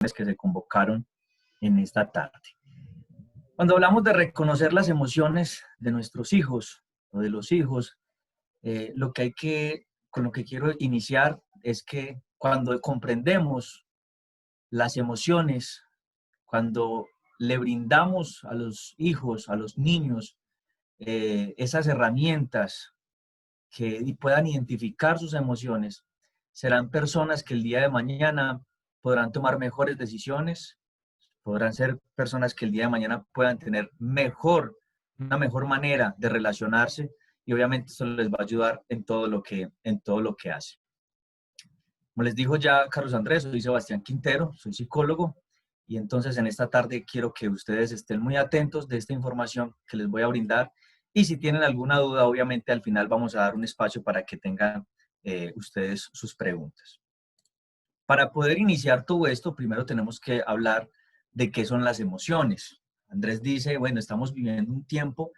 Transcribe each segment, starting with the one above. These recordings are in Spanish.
que se convocaron en esta tarde. Cuando hablamos de reconocer las emociones de nuestros hijos o de los hijos, con lo que quiero iniciar es que cuando comprendemos las emociones, cuando le brindamos a los hijos, a los niños, esas herramientas que puedan identificar sus emociones, serán personas que el día de mañana podrán tomar mejores decisiones, podrán ser personas que el día de mañana puedan tener una mejor manera de relacionarse y obviamente eso les va a ayudar en todo lo que hace. Como les dijo ya Carlos Andrés, soy Sebastián Quintero, soy psicólogo y entonces en esta tarde quiero que ustedes estén muy atentos de esta información que les voy a brindar y si tienen alguna duda, obviamente al final vamos a dar un espacio para que tengan ustedes sus preguntas. Para poder iniciar todo esto, primero tenemos que hablar de qué son las emociones. Andrés dice, bueno, estamos viviendo un tiempo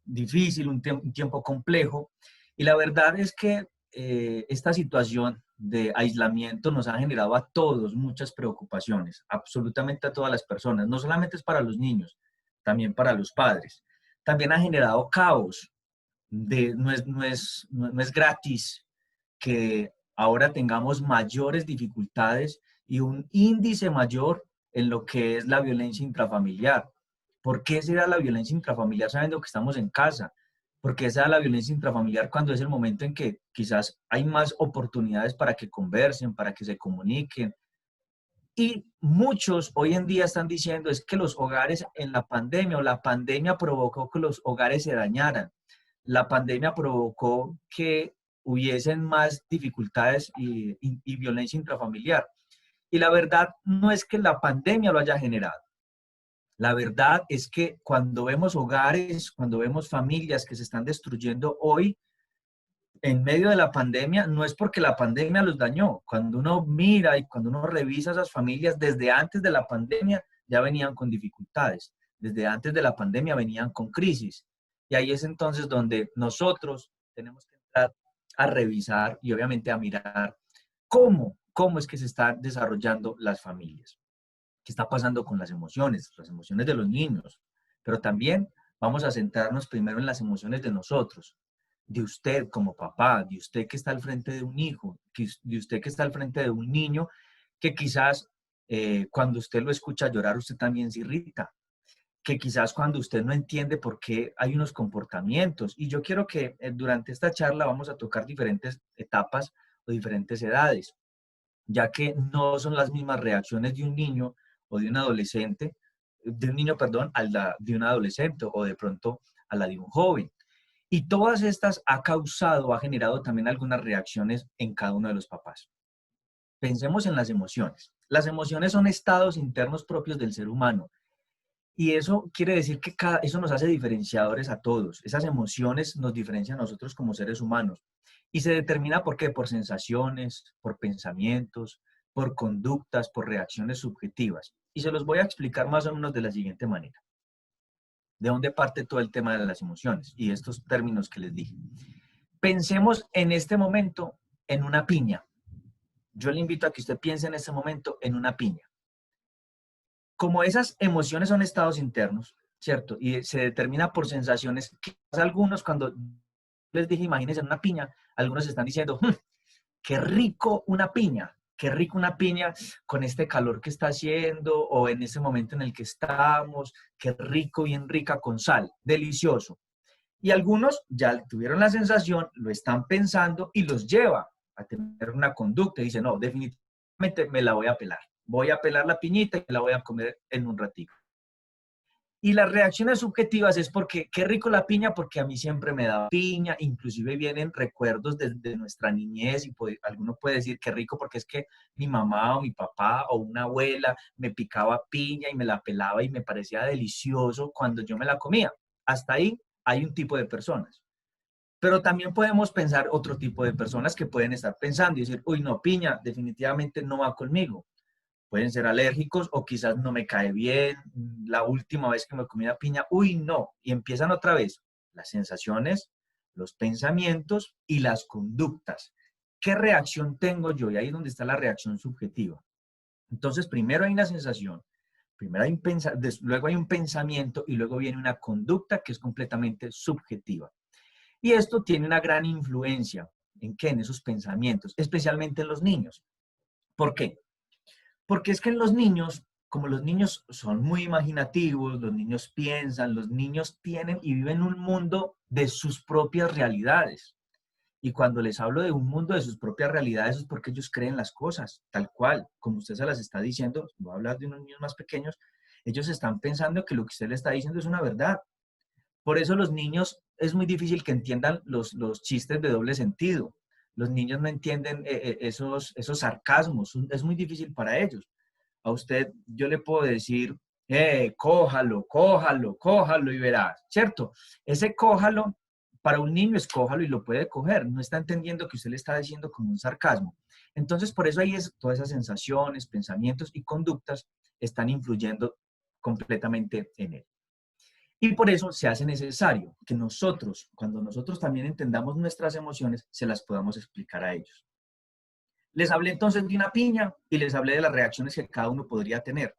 difícil, un tiempo complejo, y la verdad es que esta situación de aislamiento nos ha generado a todos muchas preocupaciones, absolutamente a todas las personas, no solamente es para los niños, también para los padres. También ha generado caos, no es gratis que ahora tengamos mayores dificultades y un índice mayor en lo que es la violencia intrafamiliar. ¿Por qué será la violencia intrafamiliar sabiendo que estamos en casa? ¿Por qué será la violencia intrafamiliar cuando es el momento en que quizás hay más oportunidades para que conversen, para que se comuniquen? Y muchos hoy en día están diciendo es que los hogares en la pandemia o la pandemia provocó que los hogares se dañaran. La pandemia provocó que hubiesen más dificultades y violencia intrafamiliar. Y la verdad no es que la pandemia lo haya generado. La verdad es que cuando vemos hogares, cuando vemos familias que se están destruyendo hoy, en medio de la pandemia, no es porque la pandemia los dañó. Cuando uno mira y cuando uno revisa esas familias, desde antes de la pandemia ya venían con dificultades. Desde antes de la pandemia venían con crisis. Y ahí es entonces donde nosotros tenemos que entrar a revisar y obviamente a mirar cómo es que se están desarrollando las familias. ¿Qué está pasando con las emociones de los niños? Pero también vamos a centrarnos primero en las emociones de nosotros, de usted como papá, de usted que está al frente de un hijo, de usted que está al frente de un niño, que quizás cuando usted lo escucha llorar, usted también se irrita, que quizás cuando usted no entiende por qué hay unos comportamientos. Y yo quiero que durante esta charla vamos a tocar diferentes etapas o diferentes edades, ya que no son las mismas reacciones de un niño o de un adolescente, de un niño, perdón, de un adolescente o de pronto a la de un joven. Y todas estas ha generado también algunas reacciones en cada uno de los papás. Pensemos en las emociones. Las emociones son estados internos propios del ser humano. Y eso quiere decir que eso nos hace diferenciadores a todos. Esas emociones nos diferencian a nosotros como seres humanos. Y se determina por qué, por sensaciones, por pensamientos, por conductas, por reacciones subjetivas. Y se los voy a explicar más o menos de la siguiente manera. ¿De dónde parte todo el tema de las emociones y estos términos que les dije? Pensemos en este momento en una piña. Yo le invito a que usted piense en este momento en una piña. Como esas emociones son estados internos, ¿cierto? Y se determina por sensaciones, que algunos cuando les dije, imagínense en una piña, algunos están diciendo, qué rico una piña con este calor que está haciendo o en ese momento en el que estamos, qué rico, bien rica con sal, delicioso. Y algunos ya tuvieron la sensación, lo están pensando y los lleva a tener una conducta y dicen, no, definitivamente me la voy a pelar. Voy a pelar la piñita y me la voy a comer en un ratito. Y las reacciones subjetivas es porque, qué rico la piña, porque a mí siempre me da piña, inclusive vienen recuerdos de nuestra niñez y alguno puede decir qué rico porque es que mi mamá o mi papá o una abuela me picaba piña y me la pelaba y me parecía delicioso cuando yo me la comía. Hasta ahí hay un tipo de personas. Pero también podemos pensar otro tipo de personas que pueden estar pensando y decir, uy, no, piña definitivamente no va conmigo. Pueden ser alérgicos o quizás no me cae bien, la última vez que me comí la piña, uy, no, y empiezan otra vez las sensaciones, los pensamientos y las conductas. ¿Qué reacción tengo yo? Y ahí es donde está la reacción subjetiva. Entonces, primero hay una sensación, primero hay luego hay un pensamiento y luego viene una conducta que es completamente subjetiva. Y esto tiene una gran influencia. ¿En qué? En esos pensamientos, especialmente en los niños. ¿Por qué? Porque es que en los niños, como los niños son muy imaginativos, los niños piensan, los niños tienen y viven un mundo de sus propias realidades. Y cuando les hablo de un mundo de sus propias realidades es porque ellos creen las cosas, tal cual, como usted se las está diciendo, voy a hablar de unos niños más pequeños, ellos están pensando que lo que usted le está diciendo es una verdad. Por eso los niños es muy difícil que entiendan los chistes de doble sentido. Los niños no entienden esos sarcasmos, es muy difícil para ellos. A usted yo le puedo decir, cójalo, cójalo, cójalo y verás, ¿cierto? Ese cójalo para un niño es cójalo y lo puede coger, no está entendiendo que usted le está diciendo con un sarcasmo. Entonces, por eso ahí todas esas sensaciones, pensamientos y conductas están influyendo completamente en él. Y por eso se hace necesario que nosotros, cuando nosotros también entendamos nuestras emociones, se las podamos explicar a ellos. Les hablé entonces de una piña y les hablé de las reacciones que cada uno podría tener.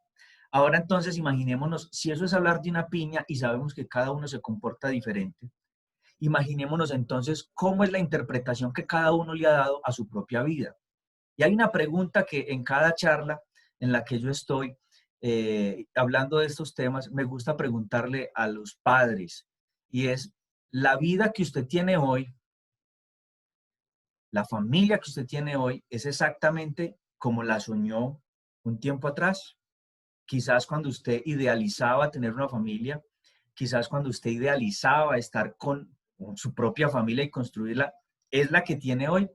Ahora entonces imaginémonos, si eso es hablar de una piña y sabemos que cada uno se comporta diferente, imaginémonos entonces cómo es la interpretación que cada uno le ha dado a su propia vida. Y hay una pregunta que en cada charla en la que yo estoy hablando de estos temas, me gusta preguntarle a los padres, y es, ¿la vida que usted tiene hoy, la familia que usted tiene hoy, es exactamente como la soñó un tiempo atrás? Quizás cuando usted idealizaba tener una familia, quizás cuando usted idealizaba estar con su propia familia y construirla, ¿es la que tiene hoy?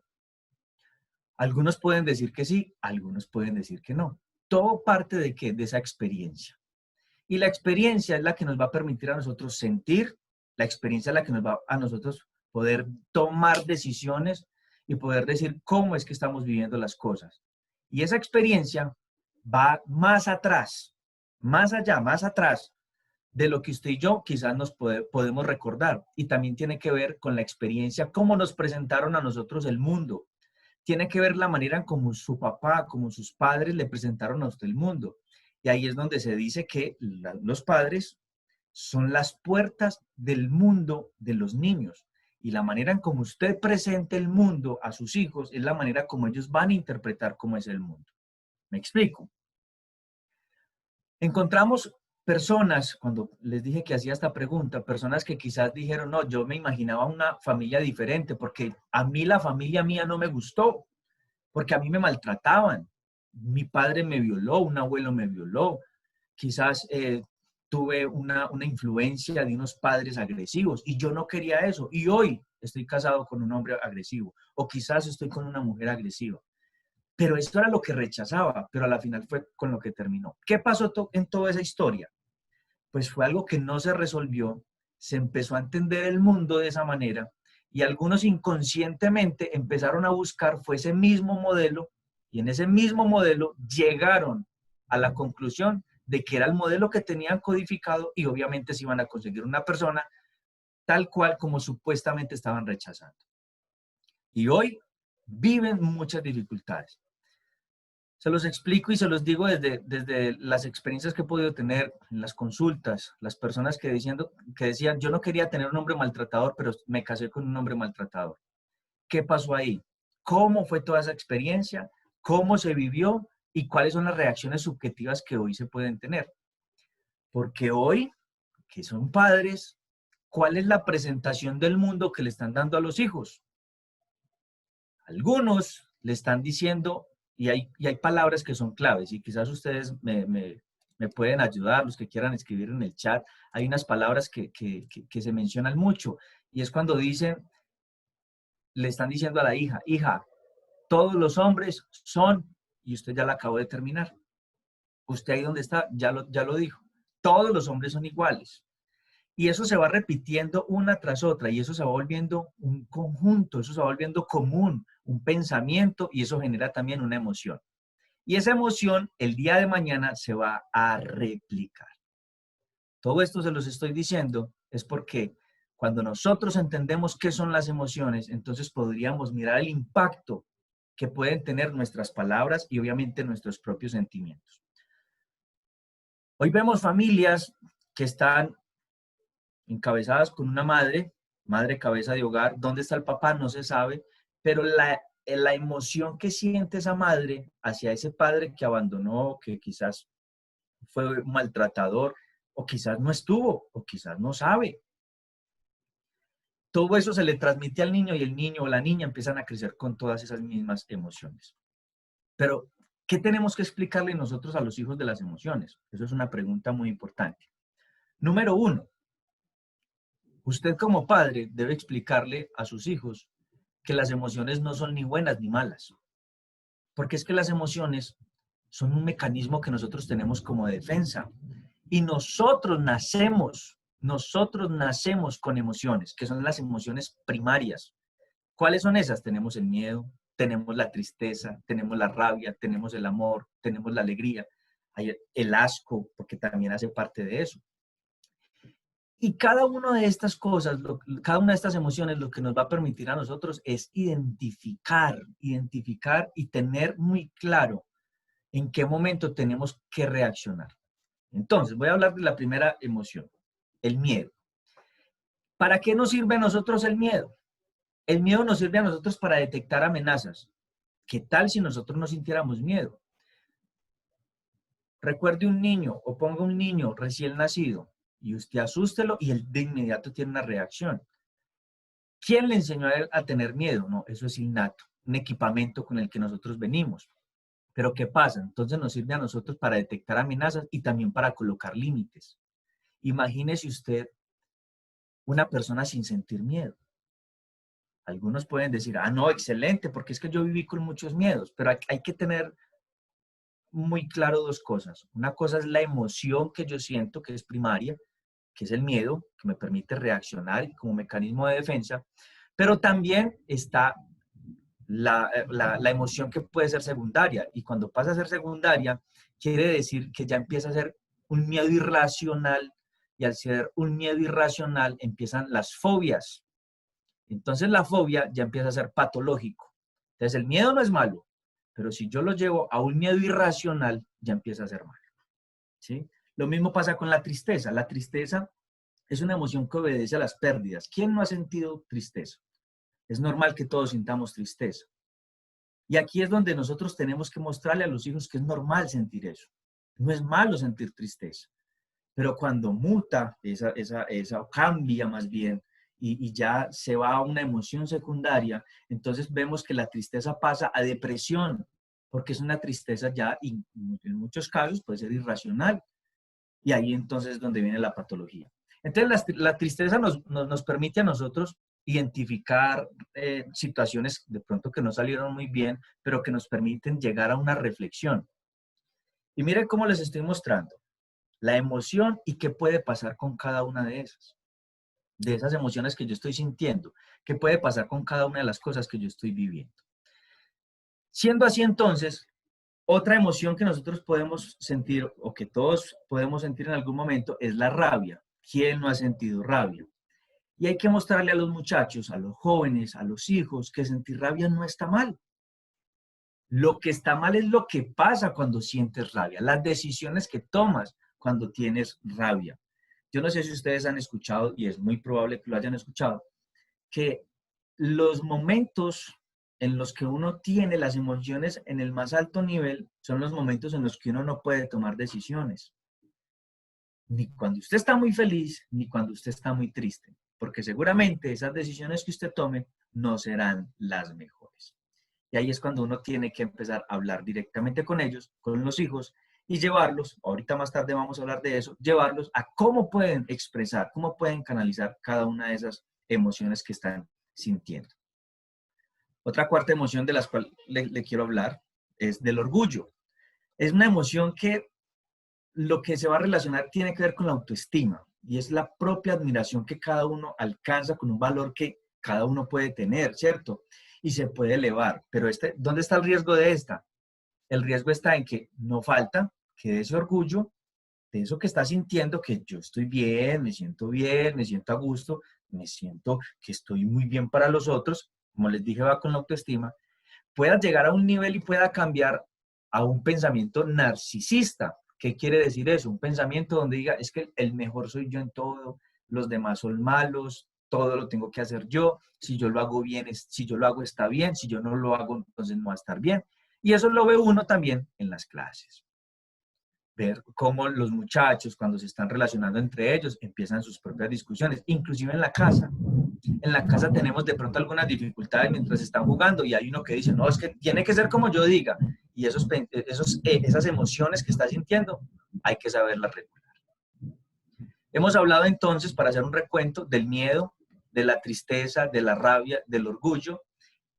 Algunos pueden decir que sí, algunos pueden decir que no. Todo parte de qué? De esa experiencia. Y la experiencia es la que nos va a permitir a nosotros sentir, la experiencia es la que nos va a nosotros poder tomar decisiones y poder decir cómo es que estamos viviendo las cosas. Y esa experiencia va más atrás, más allá, más atrás de lo que usted y yo quizás podemos recordar. Y también tiene que ver con la experiencia, cómo nos presentaron a nosotros el mundo. Tiene que ver la manera en cómo su papá, como sus padres le presentaron a usted el mundo. Y ahí es donde se dice que los padres son las puertas del mundo de los niños. Y la manera en cómo usted presenta el mundo a sus hijos es la manera como ellos van a interpretar cómo es el mundo. ¿Me explico? Encontramos personas, cuando les dije que hacía esta pregunta, personas que quizás dijeron, no, yo me imaginaba una familia diferente porque a mí la familia mía no me gustó, porque a mí me maltrataban. Mi padre me violó, un abuelo me violó, quizás tuve una influencia de unos padres agresivos y yo no quería eso. Y hoy estoy casado con un hombre agresivo o quizás estoy con una mujer agresiva. Pero esto era lo que rechazaba, pero a la final fue con lo que terminó. ¿Qué pasó en toda esa historia? Pues fue algo que no se resolvió, se empezó a entender el mundo de esa manera y algunos inconscientemente empezaron a buscar fue ese mismo modelo y en ese mismo modelo llegaron a la conclusión de que era el modelo que tenían codificado y obviamente se iban a conseguir una persona tal cual como supuestamente estaban rechazando. Y hoy viven muchas dificultades. Se los explico y se los digo desde las experiencias que he podido tener en las consultas, las personas que decían, yo no quería tener un hombre maltratador, pero me casé con un hombre maltratador. ¿Qué pasó ahí? ¿Cómo fue toda esa experiencia? ¿Cómo se vivió? ¿Y cuáles son las reacciones subjetivas que hoy se pueden tener? Porque hoy, que son padres, ¿cuál es la presentación del mundo que le están dando a los hijos? Algunos le están diciendo, y hay palabras que son claves, y quizás ustedes me pueden ayudar, los que quieran escribir en el chat, hay unas palabras que se mencionan mucho, y es cuando dicen, le están diciendo a la hija, hija, todos los hombres son, y usted ya la acabó de terminar, usted ahí donde está, ya lo dijo, todos los hombres son iguales. Y eso se va repitiendo una tras otra y eso se va volviendo un conjunto, eso se va volviendo común, un pensamiento y eso genera también una emoción. Y esa emoción el día de mañana se va a replicar. Todo esto se los estoy diciendo es porque cuando nosotros entendemos qué son las emociones, entonces podríamos mirar el impacto que pueden tener nuestras palabras y obviamente nuestros propios sentimientos. Hoy vemos familias que están encabezadas con una madre cabeza de hogar. ¿Dónde está el papá? No se sabe, pero la emoción que siente esa madre hacia ese padre que abandonó, que quizás fue un maltratador, o quizás no estuvo, o quizás no sabe. Todo eso se le transmite al niño y el niño o la niña empiezan a crecer con todas esas mismas emociones. Pero, ¿qué tenemos que explicarle nosotros a los hijos de las emociones? Eso es una pregunta muy importante. Número uno, usted como padre debe explicarle a sus hijos que las emociones no son ni buenas ni malas, porque es que las emociones son un mecanismo que nosotros tenemos como defensa y nosotros nacemos con emociones, que son las emociones primarias. ¿Cuáles son esas? Tenemos el miedo, tenemos la tristeza, tenemos la rabia, tenemos el amor, tenemos la alegría, hay el asco, porque también hace parte de eso. Y cada una de estas cosas, cada una de estas emociones, lo que nos va a permitir a nosotros es identificar y tener muy claro en qué momento tenemos que reaccionar. Entonces, voy a hablar de la primera emoción, el miedo. ¿Para qué nos sirve a nosotros el miedo? El miedo nos sirve a nosotros para detectar amenazas. ¿Qué tal si nosotros no sintiéramos miedo? Recuerde un niño o ponga un niño recién nacido y usted asústelo y él de inmediato tiene una reacción. ¿Quién le enseñó a él a tener miedo? No, eso es innato, un equipamiento con el que nosotros venimos. Pero ¿qué pasa? Entonces nos sirve a nosotros para detectar amenazas y también para colocar límites. Imagínese usted una persona sin sentir miedo. Algunos pueden decir, ah, no, excelente, porque es que yo viví con muchos miedos, pero hay que tener muy claro dos cosas. Una cosa es la emoción que yo siento, que es primaria, que es el miedo, que me permite reaccionar como mecanismo de defensa, pero también está la emoción que puede ser secundaria. Y cuando pasa a ser secundaria, quiere decir que ya empieza a ser un miedo irracional, y al ser un miedo irracional empiezan las fobias. Entonces la fobia ya empieza a ser patológico. Entonces el miedo no es malo, pero si yo lo llevo a un miedo irracional, ya empieza a ser malo. ¿Sí? Lo mismo pasa con la tristeza. La tristeza es una emoción que obedece a las pérdidas. ¿Quién no ha sentido tristeza? Es normal que todos sintamos tristeza. Y aquí es donde nosotros tenemos que mostrarle a los hijos que es normal sentir eso. No es malo sentir tristeza. Pero cuando muta, esa cambia más bien, y ya se va a una emoción secundaria, entonces vemos que la tristeza pasa a depresión, porque es una tristeza ya, y en muchos casos puede ser irracional. Y ahí entonces es donde viene la patología. Entonces la tristeza nos permite a nosotros identificar situaciones de pronto que no salieron muy bien, pero que nos permiten llegar a una reflexión. Y miren cómo les estoy mostrando la emoción y qué puede pasar con cada una de esas emociones que yo estoy sintiendo, qué puede pasar con cada una de las cosas que yo estoy viviendo. Siendo así entonces, otra emoción que nosotros podemos sentir o que todos podemos sentir en algún momento es la rabia. ¿Quién no ha sentido rabia? Y hay que mostrarle a los muchachos, a los jóvenes, a los hijos, que sentir rabia no está mal. Lo que está mal es lo que pasa cuando sientes rabia, las decisiones que tomas cuando tienes rabia. Yo no sé si ustedes han escuchado, y es muy probable que lo hayan escuchado, que los momentos en los que uno tiene las emociones en el más alto nivel son los momentos en los que uno no puede tomar decisiones. Ni cuando usted está muy feliz, ni cuando usted está muy triste, porque seguramente esas decisiones que usted tome no serán las mejores. Y ahí es cuando uno tiene que empezar a hablar directamente con ellos, con los hijos, y llevarlos, ahorita más tarde vamos a hablar de eso, llevarlos a cómo pueden expresar, cómo pueden canalizar cada una de esas emociones que están sintiendo. Otra cuarta emoción de las cuales le quiero hablar es del orgullo. Es una emoción que lo que se va a relacionar tiene que ver con la autoestima y es la propia admiración que cada uno alcanza con un valor que cada uno puede tener, ¿cierto? Y se puede elevar. Pero ¿dónde está el riesgo de esta? El riesgo está en que no falta que de ese orgullo, de eso que está sintiendo, que yo estoy bien, me siento a gusto, me siento que estoy muy bien para los otros, como les dije, va con la autoestima, pueda llegar a un nivel y pueda cambiar a un pensamiento narcisista. ¿Qué quiere decir eso? Un pensamiento donde diga, es que el mejor soy yo en todo, los demás son malos, todo lo tengo que hacer yo, si yo lo hago bien, si yo lo hago está bien, si yo no lo hago, entonces no va a estar bien. Y eso lo ve uno también en las clases. Ver cómo los muchachos, cuando se están relacionando entre ellos, empiezan sus propias discusiones, inclusive en la casa. En la casa tenemos de pronto algunas dificultades mientras están jugando y hay uno que dice, no, es que tiene que ser como yo diga. Y esas emociones que está sintiendo, hay que saberlas regular. Hemos hablado entonces, para hacer un recuento, del miedo, de la tristeza, de la rabia, del orgullo.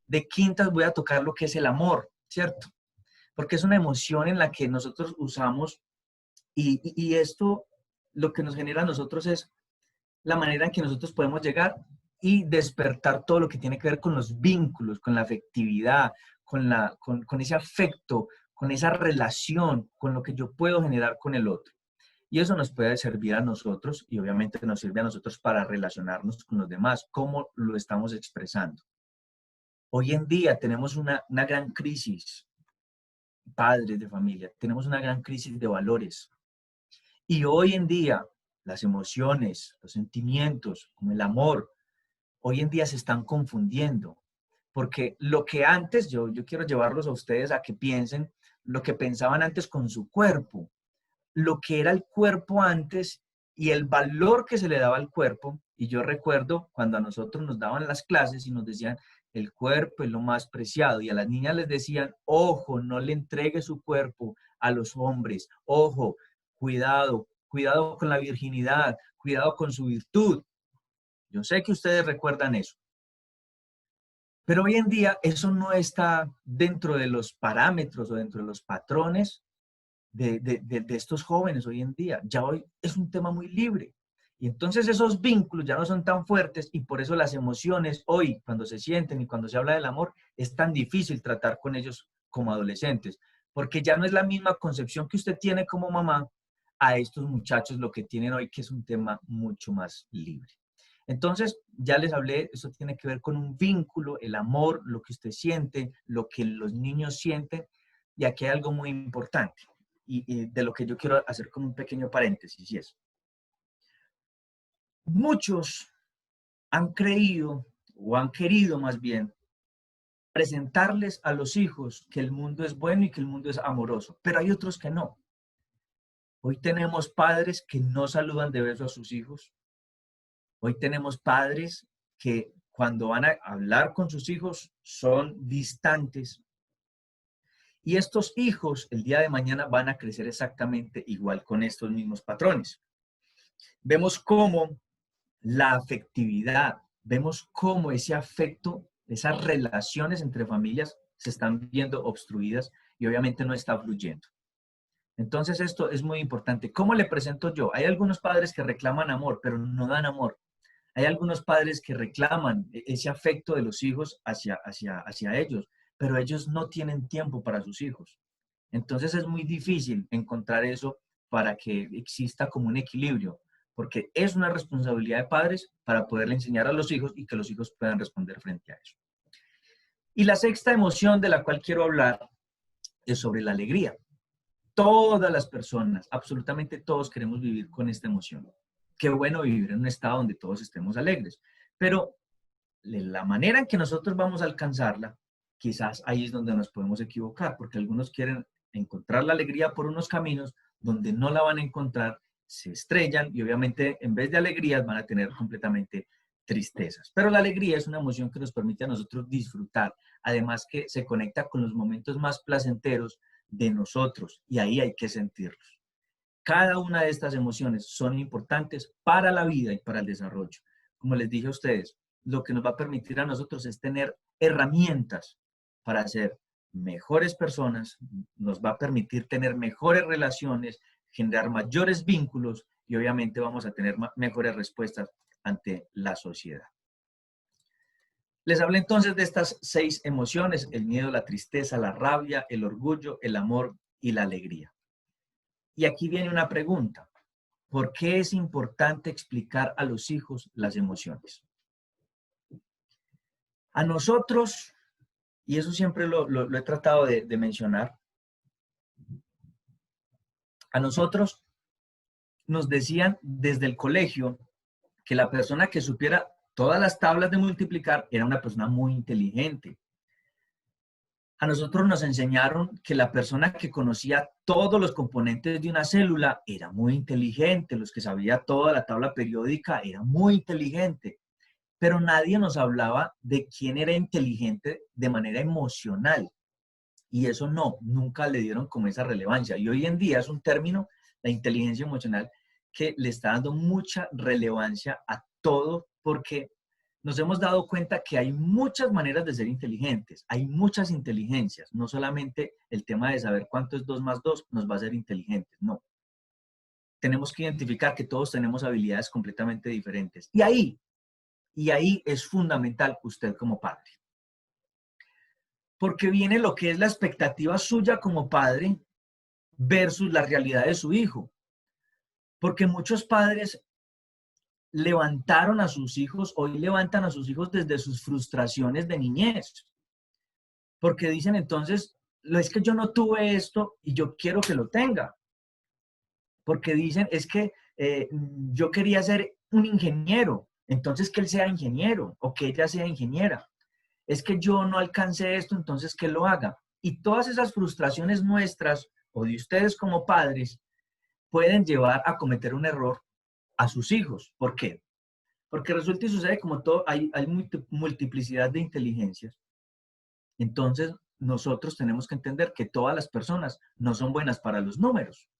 De quintas voy a tocar lo que es el amor, ¿cierto? Porque es una emoción en la que nosotros usamos y esto lo que nos genera a nosotros es la manera en que nosotros podemos llegar y despertar todo lo que tiene que ver con los vínculos, con la afectividad, con ese afecto, con esa relación, con lo que yo puedo generar con el otro. Y eso nos puede servir a nosotros y obviamente nos sirve a nosotros para relacionarnos con los demás, cómo lo estamos expresando. Hoy en día tenemos una gran crisis, padres de familia, tenemos una gran crisis de valores. Y hoy en día las emociones, los sentimientos, como el amor, hoy en día se están confundiendo. Porque lo que antes, yo quiero llevarlos a ustedes a que piensen lo que pensaban antes con su cuerpo, lo que era el cuerpo antes y el valor que se le daba al cuerpo. Y yo recuerdo cuando a nosotros nos daban las clases y nos decían, el cuerpo es lo más preciado. Y a las niñas les decían, ojo, no le entregue su cuerpo a los hombres. Ojo, cuidado, cuidado con la virginidad, cuidado con su virtud. Yo sé que ustedes recuerdan eso. Pero hoy en día eso no está dentro de los parámetros o dentro de los patrones de estos jóvenes hoy en día. Ya hoy es un tema muy libre. Y entonces esos vínculos ya no son tan fuertes y por eso las emociones hoy, cuando se sienten y cuando se habla del amor, es tan difícil tratar con ellos como adolescentes, porque ya no es la misma concepción que usted tiene como mamá a estos muchachos lo que tienen hoy, que es un tema mucho más libre. Entonces, ya les hablé, eso tiene que ver con un vínculo, el amor, lo que usted siente, lo que los niños sienten, y aquí hay algo muy importante y de lo que yo quiero hacer como un pequeño paréntesis, y es, muchos han creído, o han querido más bien, presentarles a los hijos que el mundo es bueno y que el mundo es amoroso, pero hay otros que no. Hoy tenemos padres que no saludan de beso a sus hijos. Hoy tenemos padres que cuando van a hablar con sus hijos son distantes. Y estos hijos el día de mañana van a crecer exactamente igual con estos mismos patrones. Vemos cómo la afectividad, vemos cómo ese afecto, esas relaciones entre familias se están viendo obstruidas y obviamente no está fluyendo. Entonces esto es muy importante. ¿Cómo le presento yo? Hay algunos padres que reclaman amor, pero no dan amor. Hay algunos padres que reclaman ese afecto de los hijos hacia ellos, pero ellos no tienen tiempo para sus hijos. Entonces es muy difícil encontrar eso para que exista como un equilibrio, porque es una responsabilidad de padres para poderle enseñar a los hijos y que los hijos puedan responder frente a eso. Y la sexta emoción de la cual quiero hablar es sobre la alegría. Todas las personas, absolutamente todos queremos vivir con esta emoción. Qué bueno vivir en un estado donde todos estemos alegres, pero la manera en que nosotros vamos a alcanzarla, quizás ahí es donde nos podemos equivocar, porque algunos quieren encontrar la alegría por unos caminos donde no la van a encontrar, se estrellan y obviamente en vez de alegrías van a tener completamente tristezas. Pero la alegría es una emoción que nos permite a nosotros disfrutar, además que se conecta con los momentos más placenteros de nosotros y ahí hay que sentirlos. Cada una de estas emociones son importantes para la vida y para el desarrollo. Como les dije a ustedes, lo que nos va a permitir a nosotros es tener herramientas para ser mejores personas, nos va a permitir tener mejores relaciones, generar mayores vínculos y obviamente vamos a tener mejores respuestas ante la sociedad. Les hablé entonces de estas 6 emociones: el miedo, la tristeza, la rabia, el orgullo, el amor y la alegría. Y aquí viene una pregunta. ¿Por qué es importante explicar a los hijos las emociones? A nosotros Y eso siempre lo he tratado de mencionar. A nosotros nos decían desde el colegio que la persona que supiera todas las tablas de multiplicar era una persona muy inteligente. A nosotros nos enseñaron que la persona que conocía todos los componentes de una célula era muy inteligente, los que sabía toda la tabla periódica era muy inteligente, pero nadie nos hablaba de quién era inteligente de manera emocional. Y eso no, nunca le dieron como esa relevancia. Y hoy en día es un término, la inteligencia emocional, que le está dando mucha relevancia a todo porque nos hemos dado cuenta que hay muchas maneras de ser inteligentes, hay muchas inteligencias, no solamente el tema de saber cuánto es 2 más 2 nos va a hacer inteligentes, no. Tenemos que identificar que todos tenemos habilidades completamente diferentes. Y ahí es fundamental usted como padre. Porque viene lo que es la expectativa suya como padre versus la realidad de su hijo. Porque muchos padres levantaron a sus hijos, hoy levantan a sus hijos desde sus frustraciones de niñez. Porque dicen entonces, es que yo no tuve esto y yo quiero que lo tenga. Porque dicen, es que yo quería ser un ingeniero, entonces que él sea ingeniero o que ella sea ingeniera. Es que yo no alcancé esto, entonces que lo haga. Y todas esas frustraciones nuestras o de ustedes como padres pueden llevar a cometer un error a sus hijos. ¿Por qué? Porque resulta y sucede como todo, hay multiplicidad de inteligencias. Entonces, nosotros tenemos que entender que todas las personas no son buenas para los números.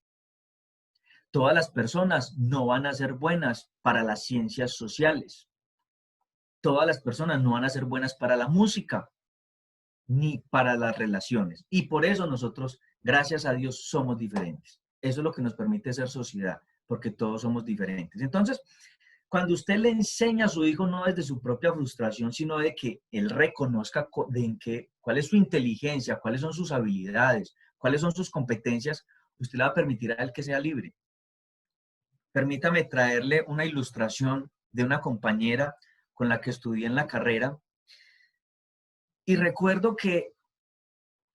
Todas las personas no van a ser buenas para las ciencias sociales. Todas las personas no van a ser buenas para la música, ni para las relaciones. Y por eso nosotros, gracias a Dios, somos diferentes. Eso es lo que nos permite ser sociedad, porque todos somos diferentes. Entonces, cuando usted le enseña a su hijo no desde su propia frustración, sino de que él reconozca cuál es su inteligencia, cuáles son sus habilidades, cuáles son sus competencias, usted le va a permitir a él que sea libre. Permítame traerle una ilustración de una compañera con la que estudié en la carrera. Y recuerdo que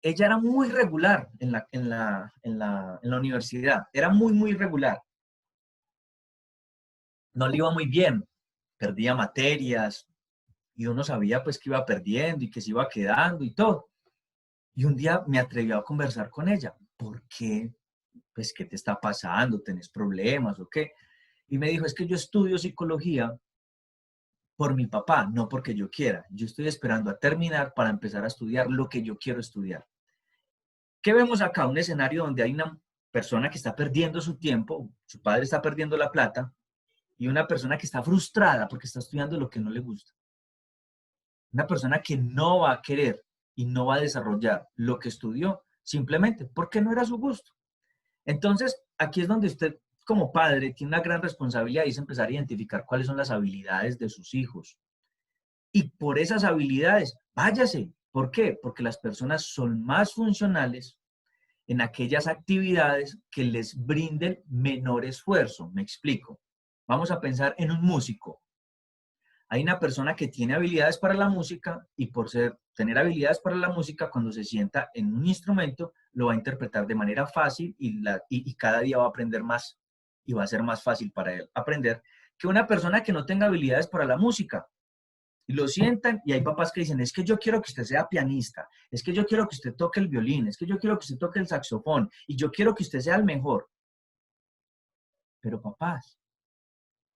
ella era muy regular en la universidad. Era muy, muy regular. No le iba muy bien. Perdía materias y uno sabía pues que iba perdiendo y que se iba quedando y todo. Y un día me atreví a conversar con ella. ¿Por qué? Pues, ¿qué te está pasando? ¿Tenés problemas o qué? Y me dijo, es que yo estudio psicología por mi papá, no porque yo quiera. Yo estoy esperando a terminar para empezar a estudiar lo que yo quiero estudiar. ¿Qué vemos acá? Un escenario donde hay una persona que está perdiendo su tiempo, su padre está perdiendo la plata, y una persona que está frustrada porque está estudiando lo que no le gusta. Una persona que no va a querer y no va a desarrollar lo que estudió simplemente porque no era su gusto. Entonces, aquí es donde usted como padre tiene una gran responsabilidad y es empezar a identificar cuáles son las habilidades de sus hijos. Y por esas habilidades, váyase. ¿Por qué? Porque las personas son más funcionales en aquellas actividades que les brinden menor esfuerzo. Me explico. Vamos a pensar en un músico. Hay una persona que tiene habilidades para la música y por tener habilidades para la música, cuando se sienta en un instrumento, lo va a interpretar de manera fácil y cada día va a aprender más y va a ser más fácil para él aprender que una persona que no tenga habilidades para la música. Y lo sientan y hay papás que dicen, es que yo quiero que usted sea pianista, es que yo quiero que usted toque el violín, es que yo quiero que usted toque el saxofón y yo quiero que usted sea el mejor. Pero papás,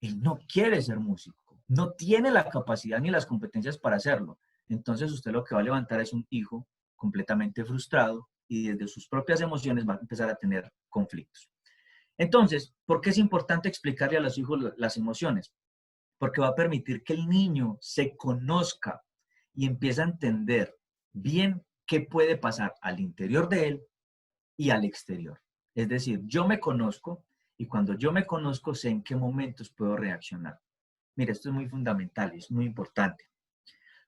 él no quiere ser músico, no tiene la capacidad ni las competencias para hacerlo. Entonces usted lo que va a levantar es un hijo completamente frustrado y desde sus propias emociones va a empezar a tener conflictos. Entonces, ¿por qué es importante explicarle a los hijos las emociones? Porque va a permitir que el niño se conozca y empiece a entender bien qué puede pasar al interior de él y al exterior. Es decir, yo me conozco y cuando yo me conozco sé en qué momentos puedo reaccionar. Mire, esto es muy fundamental y es muy importante.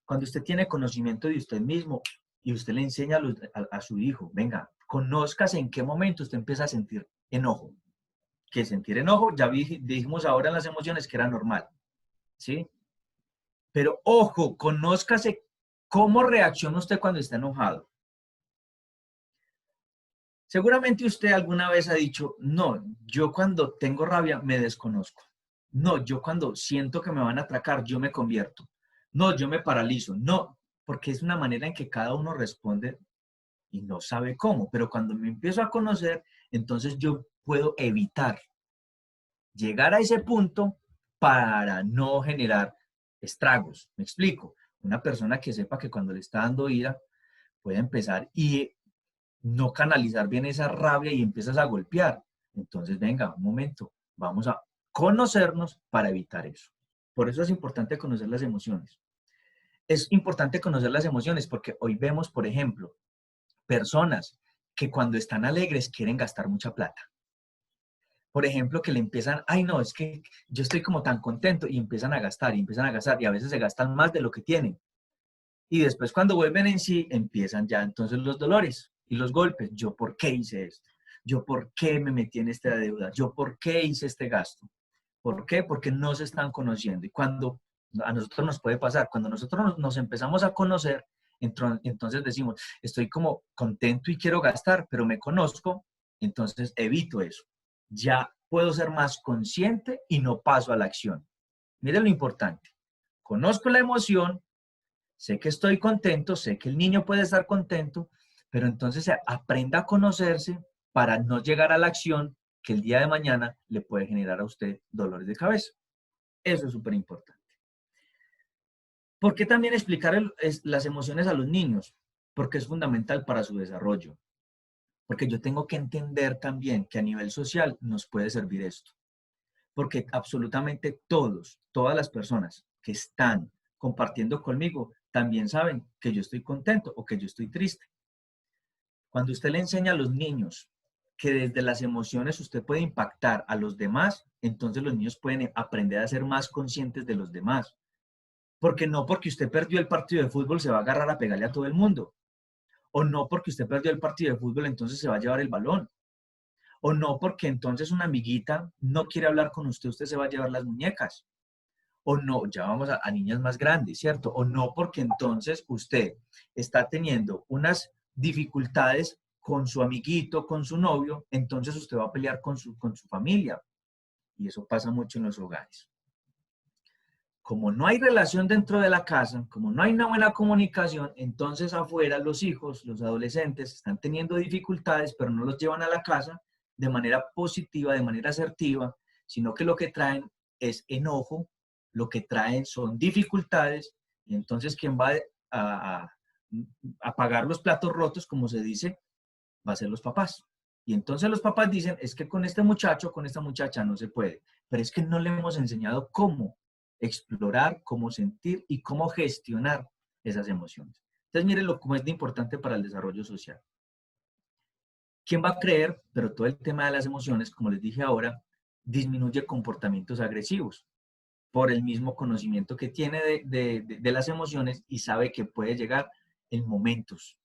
Cuando usted tiene conocimiento de usted mismo y usted le enseña a su hijo, venga, conózcase en qué momento usted empieza a sentir enojo. Que sentir enojo, ya dijimos ahora en las emociones que era normal, ¿sí? Pero ojo, conózcase ¿Cómo reacciona usted cuando está enojado? Seguramente usted alguna vez ha dicho, no, yo cuando tengo rabia me desconozco. No, yo cuando siento que me van a atracar, yo me convierto. No, yo me paralizo. No, porque es una manera en que cada uno responde y no sabe cómo. Pero cuando me empiezo a conocer, entonces yo puedo evitar llegar a ese punto para no generar estragos. Me explico. Una persona que sepa que cuando le está dando ira, puede empezar y no canalizar bien esa rabia y empiezas a golpear. Entonces, venga, un momento, vamos a conocernos para evitar eso. Por eso es importante conocer las emociones. Es importante conocer las emociones porque hoy vemos, por ejemplo, personas que cuando están alegres quieren gastar mucha plata. Por ejemplo, que le empiezan, ay no, es que yo estoy como tan contento y empiezan a gastar y empiezan a gastar y a veces se gastan más de lo que tienen. Y después cuando vuelven en sí, empiezan ya entonces los dolores y los golpes. ¿Yo por qué hice esto? ¿Yo por qué me metí en esta deuda? ¿Yo por qué hice este gasto? ¿Por qué? Porque no se están conociendo. Y cuando a nosotros nos puede pasar, cuando nosotros nos empezamos a conocer, entonces decimos, estoy como contento y quiero gastar, pero me conozco, entonces evito eso. Ya puedo ser más consciente y no paso a la acción. Mire lo importante. Conozco la emoción, sé que estoy contento, sé que el niño puede estar contento, pero entonces aprenda a conocerse para no llegar a la acción que el día de mañana le puede generar a usted dolores de cabeza. Eso es súper importante. ¿Por qué también explicar las emociones a los niños? Porque es fundamental para su desarrollo. Porque yo tengo que entender también que a nivel social nos puede servir esto. Porque absolutamente todos, todas las personas que están compartiendo conmigo también saben que yo estoy contento o que yo estoy triste. Cuando usted le enseña a los niños que desde las emociones usted puede impactar a los demás, entonces los niños pueden aprender a ser más conscientes de los demás. Porque no porque usted perdió el partido de fútbol se va a agarrar a pegarle a todo el mundo. O no porque usted perdió el partido de fútbol entonces se va a llevar el balón. O no porque entonces una amiguita no quiere hablar con usted, usted se va a llevar las muñecas. O no, ya vamos a niñas más grandes, ¿cierto? O no porque entonces usted está teniendo unas dificultades con su amiguito, con su novio, entonces usted va a pelear con su familia. Y eso pasa mucho en los hogares. Como no hay relación dentro de la casa, como no hay una buena comunicación, entonces afuera los hijos, los adolescentes, están teniendo dificultades, pero no los llevan a la casa de manera positiva, de manera asertiva, sino que lo que traen es enojo, lo que traen son dificultades, y entonces quien va a, a pagar los platos rotos, como se dice, va a ser los papás. Y entonces los papás dicen, es que con este muchacho, con esta muchacha no se puede, pero es que no le hemos enseñado cómo explorar, cómo sentir y cómo gestionar esas emociones. Entonces, mírenlo cómo es de importante para el desarrollo social. ¿Quién va a creer? Pero todo el tema de las emociones, como les dije ahora, disminuye comportamientos agresivos por el mismo conocimiento que tiene de las emociones y sabe que puede llegar en momentos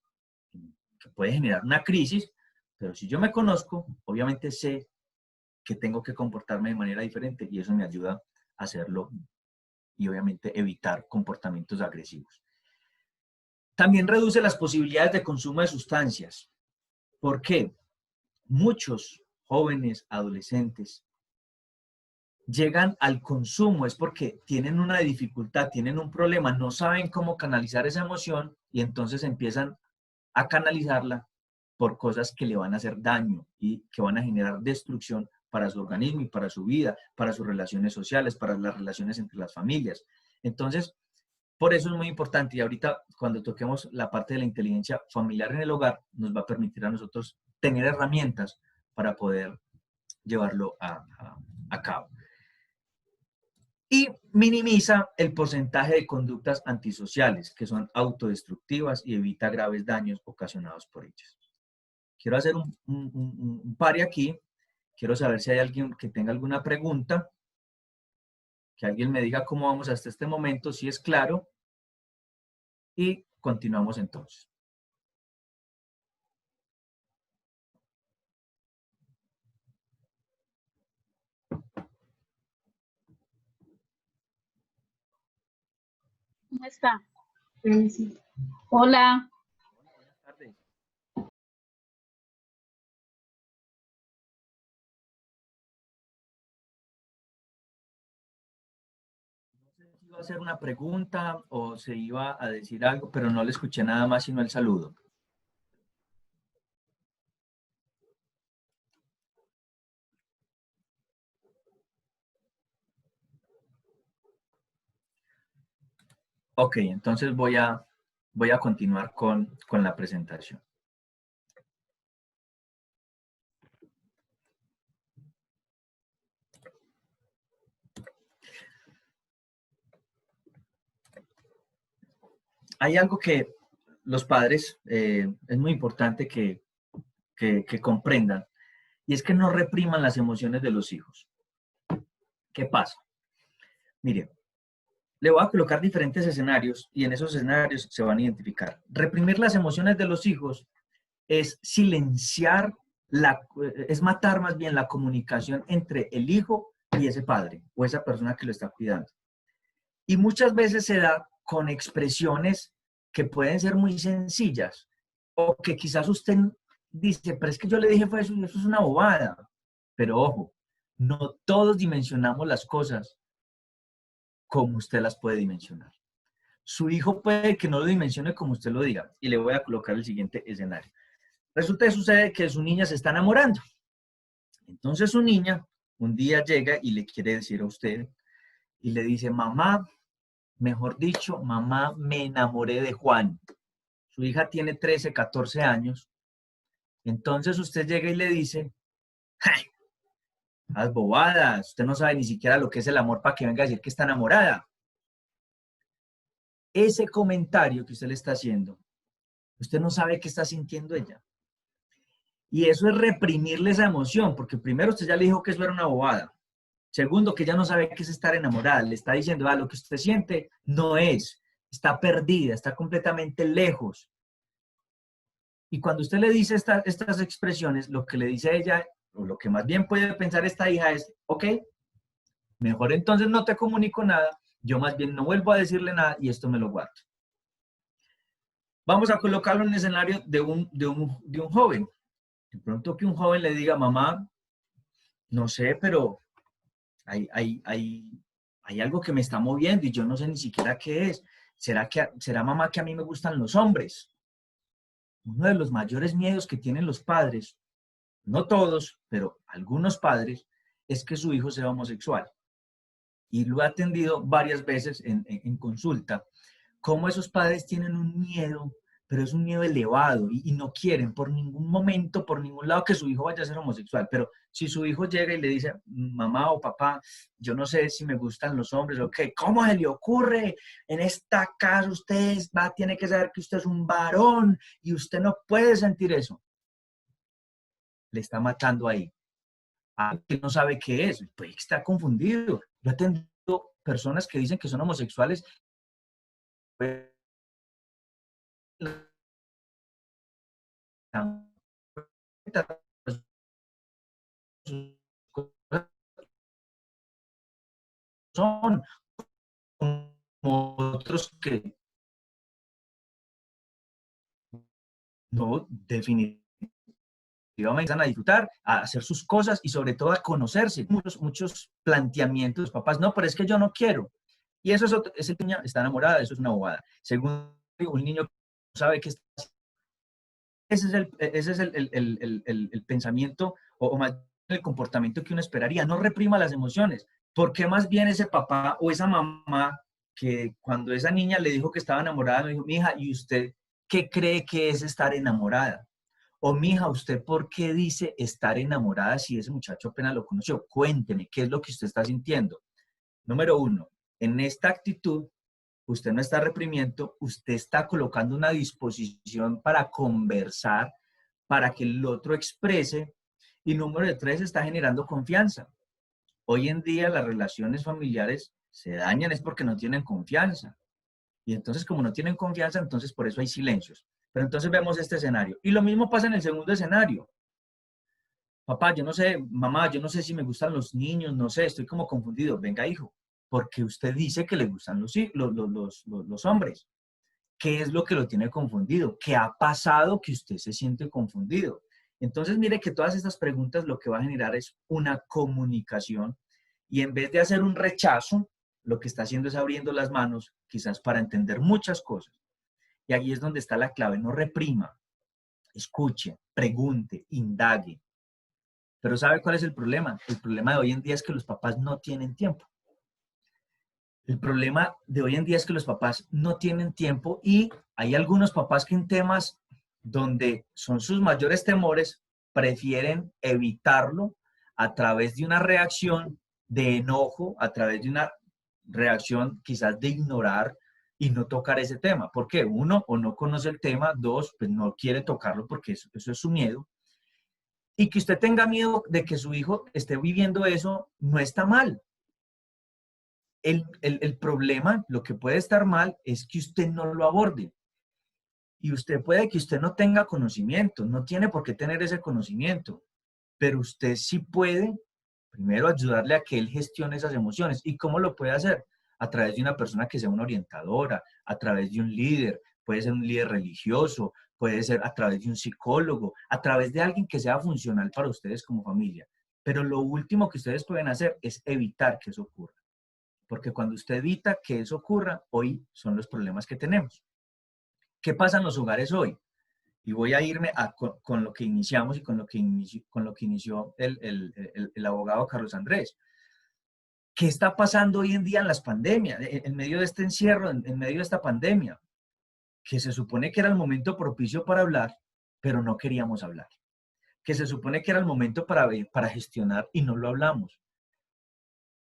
que puede generar una crisis, pero si yo me conozco, obviamente sé que tengo que comportarme de manera diferente y eso me ayuda a hacerlo y obviamente evitar comportamientos agresivos. También reduce las posibilidades de consumo de sustancias. ¿Por qué? Muchos jóvenes, adolescentes, llegan al consumo es porque tienen una dificultad, tienen un problema, no saben cómo canalizar esa emoción y entonces empiezan a canalizarla por cosas que le van a hacer daño y que van a generar destrucción para su organismo y para su vida, para sus relaciones sociales, para las relaciones entre las familias. Entonces, por eso es muy importante y ahorita cuando toquemos la parte de la inteligencia familiar en el hogar, nos va a permitir a nosotros tener herramientas para poder llevarlo a cabo. Y minimiza el porcentaje de conductas antisociales, que son autodestructivas y evita graves daños ocasionados por ellas. Quiero hacer un pare aquí. Quiero saber si hay alguien que tenga alguna pregunta, que alguien me diga cómo vamos hasta este momento, si es claro, y continuamos entonces. ¿Cómo está? Sí. Hola, Buenas tardes. No sé si iba a hacer una pregunta o se iba a decir algo, pero no le escuché nada más sino el saludo. Ok, entonces voy a continuar con la presentación. Hay algo que los padres es muy importante que comprendan, y es que no repriman las emociones de los hijos. ¿Qué pasa? Mire, le voy a colocar diferentes escenarios y en esos escenarios se van a identificar. Reprimir las emociones de los hijos es silenciar, es matar más bien la comunicación entre el hijo y ese padre o esa persona que lo está cuidando. Y muchas veces se da con expresiones que pueden ser muy sencillas o que quizás usted dice, pero es que yo le dije fue eso y eso es una bobada. Pero ojo, no todos dimensionamos las cosas como usted las puede dimensionar. Su hijo puede que no lo dimensione como usted lo diga. Y le voy a colocar el siguiente escenario. Resulta que sucede que su niña se está enamorando. Entonces su niña un día llega y le quiere decir a usted y le dice, mamá, mejor dicho, mamá, me enamoré de Juan. Su hija tiene 13, 14 años. Entonces usted llega y le dice, ¡ay! Las bobadas, usted no sabe ni siquiera lo que es el amor para que venga a decir que está enamorada. Ese comentario que usted le está haciendo, usted no sabe qué está sintiendo ella. Y eso es reprimirle esa emoción, porque primero usted ya le dijo que eso era una bobada. Segundo, que ella no sabe qué es estar enamorada. Le está diciendo, lo que usted siente no es, está perdida, está completamente lejos. Y cuando usted le dice estas expresiones, lo que le dice ella, o lo que más bien puede pensar esta hija es, ok, mejor entonces no te comunico nada, yo más bien no vuelvo a decirle nada y esto me lo guardo. Vamos a colocarlo en el escenario de un joven. De pronto que un joven le diga, mamá, no sé, pero hay, hay, hay, hay algo que me está moviendo y yo no sé ni siquiera qué es. ¿Será mamá que a mí me gustan los hombres? Uno de los mayores miedos que tienen los padres, no todos, pero algunos padres, es que su hijo sea homosexual. Y lo he atendido varias veces en consulta, cómo esos padres tienen un miedo, pero es un miedo elevado y no quieren por ningún momento, por ningún lado que su hijo vaya a ser homosexual. Pero si su hijo llega y le dice, mamá o papá, yo no sé si me gustan los hombres, ok, ¿cómo se le ocurre? En esta casa usted tiene que saber que usted es un varón y usted no puede sentir eso. Le está matando ahí. Que no sabe qué es, pues está confundido. Yo he tenido personas que dicen que son homosexuales, son como otros que no, definitivamente van a disfrutar, a hacer sus cosas y sobre todo a conocerse. Muchos planteamientos, papás, no, pero es que yo no quiero. Y eso es otro, ese niño está enamorada, eso es una bobada. Según un niño sabe que ese es el pensamiento o más el comportamiento que uno esperaría. No reprima las emociones. ¿Por qué más bien ese papá o esa mamá que cuando esa niña le dijo que estaba enamorada, me dijo, mija, ¿y usted qué cree que es estar enamorada? O mija, ¿usted por qué dice estar enamorada si ese muchacho apenas lo conoció? Cuénteme, ¿qué es lo que usted está sintiendo? Número uno, en esta actitud usted no está reprimiendo, usted está colocando una disposición para conversar, para que el otro exprese. Y número tres, está generando confianza. Hoy en día las relaciones familiares se dañan es porque no tienen confianza. Y entonces como no tienen confianza, entonces por eso hay silencios. Pero entonces vemos este escenario. Y lo mismo pasa en el segundo escenario. Papá, yo no sé, mamá, yo no sé si me gustan los niños, no sé, estoy como confundido. Venga, hijo, porque usted dice que le gustan los hombres. ¿Qué es lo que lo tiene confundido? ¿Qué ha pasado que usted se siente confundido? Entonces, mire que todas estas preguntas lo que va a generar es una comunicación y en vez de hacer un rechazo, lo que está haciendo es abriendo las manos, quizás para entender muchas cosas. Y ahí es donde está la clave, no reprima, escuche, pregunte, indague. Pero ¿sabe cuál es el problema? El problema de hoy en día es que los papás no tienen tiempo. El problema de hoy en día es que los papás no tienen tiempo y hay algunos papás que en temas donde son sus mayores temores prefieren evitarlo a través de una reacción de enojo, a través de una reacción quizás de ignorar y no tocar ese tema. ¿Por qué? Uno, o no conoce el tema, dos, pues no quiere tocarlo porque eso es su miedo. Y que usted tenga miedo de que su hijo esté viviendo eso no está mal. El problema, lo que puede estar mal, es que usted no lo aborde. Y usted puede que usted no tenga conocimiento, no tiene por qué tener ese conocimiento, pero usted sí puede, primero, ayudarle a que él gestione esas emociones. ¿Y cómo lo puede hacer? A través de una persona que sea una orientadora, a través de un líder, puede ser un líder religioso, puede ser a través de un psicólogo, a través de alguien que sea funcional para ustedes como familia. Pero lo último que ustedes pueden hacer es evitar que eso ocurra. Porque cuando usted evita que eso ocurra, hoy son los problemas que tenemos. ¿Qué pasa en los hogares hoy? Y voy a irme con lo que iniciamos y con lo que inició el abogado Carlos Andrés. ¿Qué está pasando hoy en día en las pandemias, en medio de este encierro, en medio de esta pandemia? Que se supone que era el momento propicio para hablar, pero no queríamos hablar. Que se supone que era el momento para gestionar y no lo hablamos.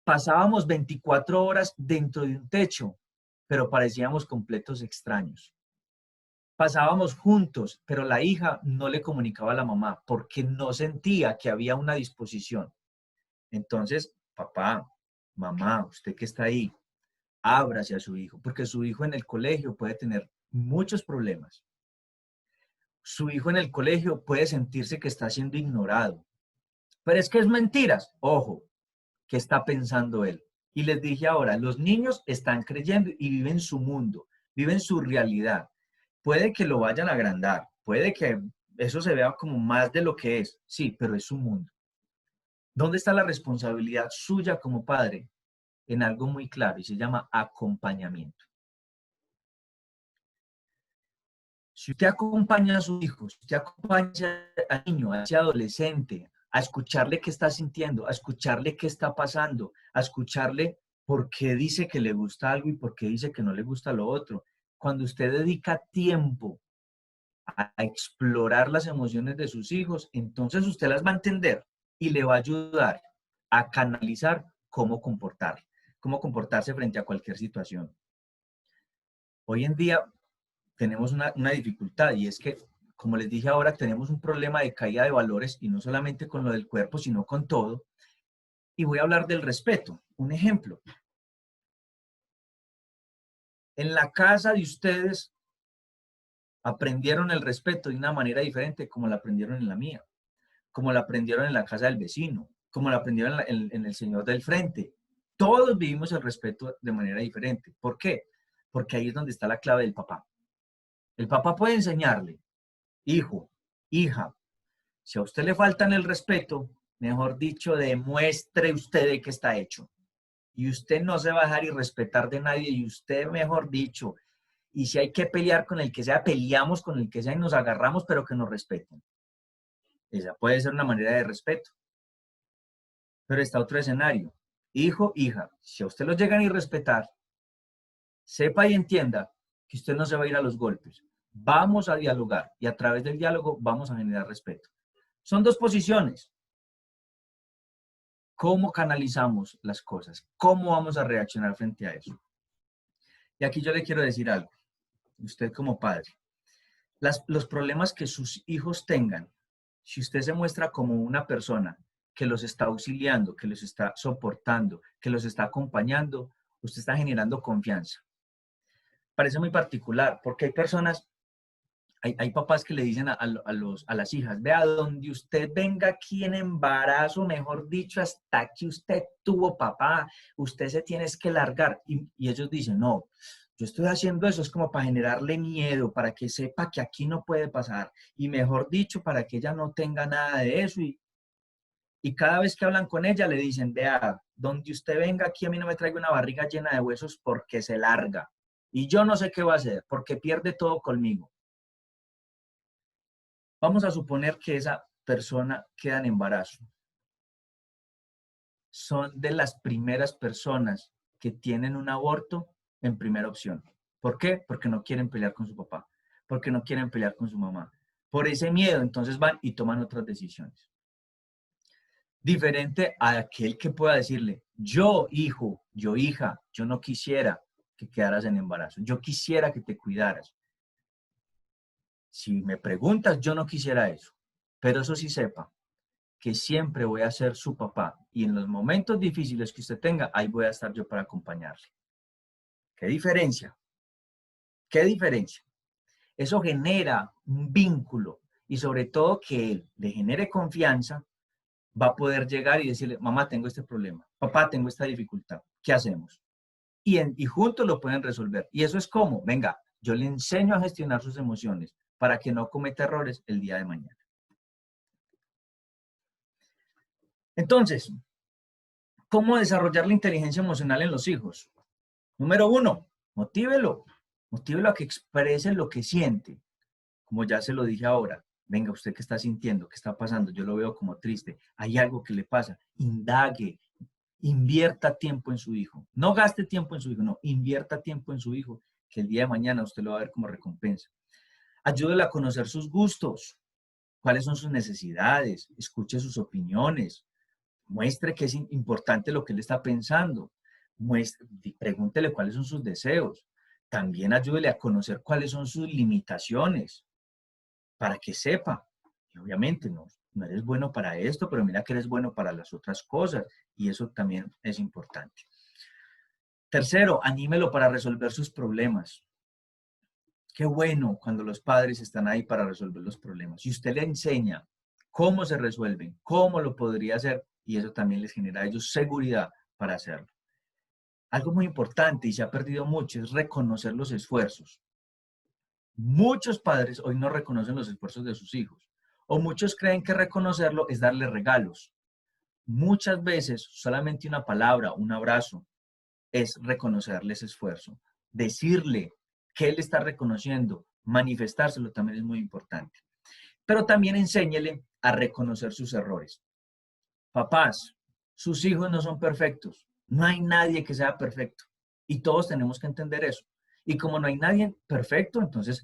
Pasábamos 24 horas dentro de un techo, pero parecíamos completos extraños. Pasábamos juntos, pero la hija no le comunicaba a la mamá porque no sentía que había una disposición. Entonces, papá, mamá, usted que está ahí, ábrase a su hijo, porque su hijo en el colegio puede tener muchos problemas. Su hijo en el colegio puede sentirse que está siendo ignorado. Pero es que es mentiras. Ojo, ¿qué está pensando él? Y les dije ahora, los niños están creyendo y viven su mundo, viven su realidad. Puede que lo vayan a agrandar, puede que eso se vea como más de lo que es, sí, pero es su mundo. ¿Dónde está la responsabilidad suya como padre? En algo muy claro y se llama acompañamiento. Si usted acompaña a su hijo, si usted acompaña al niño, a ese adolescente, a escucharle qué está sintiendo, a escucharle qué está pasando, a escucharle por qué dice que le gusta algo y por qué dice que no le gusta lo otro. Cuando usted dedica tiempo a explorar las emociones de sus hijos, entonces usted las va a entender y le va a ayudar a canalizar cómo comportarse frente a cualquier situación. Hoy en día tenemos una dificultad y es que, como les dije ahora, tenemos un problema de caída de valores y no solamente con lo del cuerpo, sino con todo. Y voy a hablar del respeto. Un ejemplo. En la casa de ustedes aprendieron el respeto de una manera diferente como la aprendieron en la mía, como la aprendieron en la casa del vecino, como la aprendieron en el señor del frente. Todos vivimos el respeto de manera diferente. ¿Por qué? Porque ahí es donde está la clave del papá. El papá puede enseñarle, hijo, hija, si a usted le faltan el respeto, mejor dicho, demuestre usted de qué está hecho. Y usted no se va a dejar irrespetar de nadie y usted, mejor dicho, y si hay que pelear con el que sea, peleamos con el que sea y nos agarramos, pero que nos respeten. Esa puede ser una manera de respeto. Pero está otro escenario. Hijo, hija, si a usted lo llegan a irrespetar, sepa y entienda que usted no se va a ir a los golpes. Vamos a dialogar y a través del diálogo vamos a generar respeto. Son dos posiciones. ¿Cómo canalizamos las cosas? ¿Cómo vamos a reaccionar frente a eso? Y aquí yo le quiero decir algo, usted como padre. Los problemas que sus hijos tengan, si usted se muestra como una persona que los está auxiliando, que los está soportando, que los está acompañando, usted está generando confianza. Parece muy particular, porque hay personas, hay papás que le dicen a las hijas, vea, donde usted venga aquí en embarazo, mejor dicho, hasta que usted tuvo papá, usted se tiene que largar. Y ellos dicen, no, Yo estoy haciendo eso, es como para generarle miedo, para que sepa que aquí no puede pasar. Y mejor dicho, para que ella no tenga nada de eso. Y cada vez que hablan con ella le dicen, vea, donde usted venga aquí a mí no me traiga una barriga llena de huesos porque se larga. Y yo no sé qué va a hacer porque pierde todo conmigo. Vamos a suponer que esa persona queda en embarazo. Son de las primeras personas que tienen un aborto en primera opción. ¿Por qué? Porque no quieren pelear con su papá, porque no quieren pelear con su mamá. Por ese miedo, entonces van y toman otras decisiones. Diferente a aquel que pueda decirle, yo hijo, yo hija, yo no quisiera que quedaras en embarazo, yo quisiera que te cuidaras. Si me preguntas, yo no quisiera eso, pero eso sí sepa, que siempre voy a ser su papá y en los momentos difíciles que usted tenga, ahí voy a estar yo para acompañarle. ¿Qué diferencia? ¿Qué diferencia? Eso genera un vínculo y sobre todo que él le genere confianza, va a poder llegar y decirle, mamá, tengo este problema, papá, tengo esta dificultad, ¿qué hacemos? Y juntos lo pueden resolver. Y eso es como, venga, yo le enseño a gestionar sus emociones para que no cometa errores el día de mañana. Entonces, ¿cómo desarrollar la inteligencia emocional en los hijos? Número uno, motívelo. Motívelo a que exprese lo que siente. Como ya se lo dije ahora, venga, usted qué está sintiendo, qué está pasando, yo lo veo como triste, hay algo que le pasa, indague, invierta tiempo en su hijo. No gaste tiempo en su hijo, no, invierta tiempo en su hijo, que el día de mañana usted lo va a ver como recompensa. Ayúdele a conocer sus gustos, cuáles son sus necesidades, escuche sus opiniones, muestre que es importante lo que él está pensando, pregúntele cuáles son sus deseos, también ayúdele a conocer cuáles son sus limitaciones, para que sepa. Y obviamente no eres bueno para esto, pero mira que eres bueno para las otras cosas, y eso también es importante. Tercero, anímelo para resolver sus problemas. Qué bueno cuando los padres están ahí para resolver los problemas. Y usted le enseña cómo se resuelven, cómo lo podría hacer, y eso también les genera a ellos seguridad para hacerlo. Algo muy importante y se ha perdido mucho es reconocer los esfuerzos. Muchos padres hoy no reconocen los esfuerzos de sus hijos, o muchos creen que reconocerlo es darle regalos. Muchas veces solamente una palabra, un abrazo, es reconocerle ese esfuerzo. Decirle que él está reconociendo, manifestárselo también es muy importante. Pero también enséñele a reconocer sus errores. Papás, sus hijos no son perfectos. No hay nadie que sea perfecto. Y todos tenemos que entender eso. Y como no hay nadie perfecto, entonces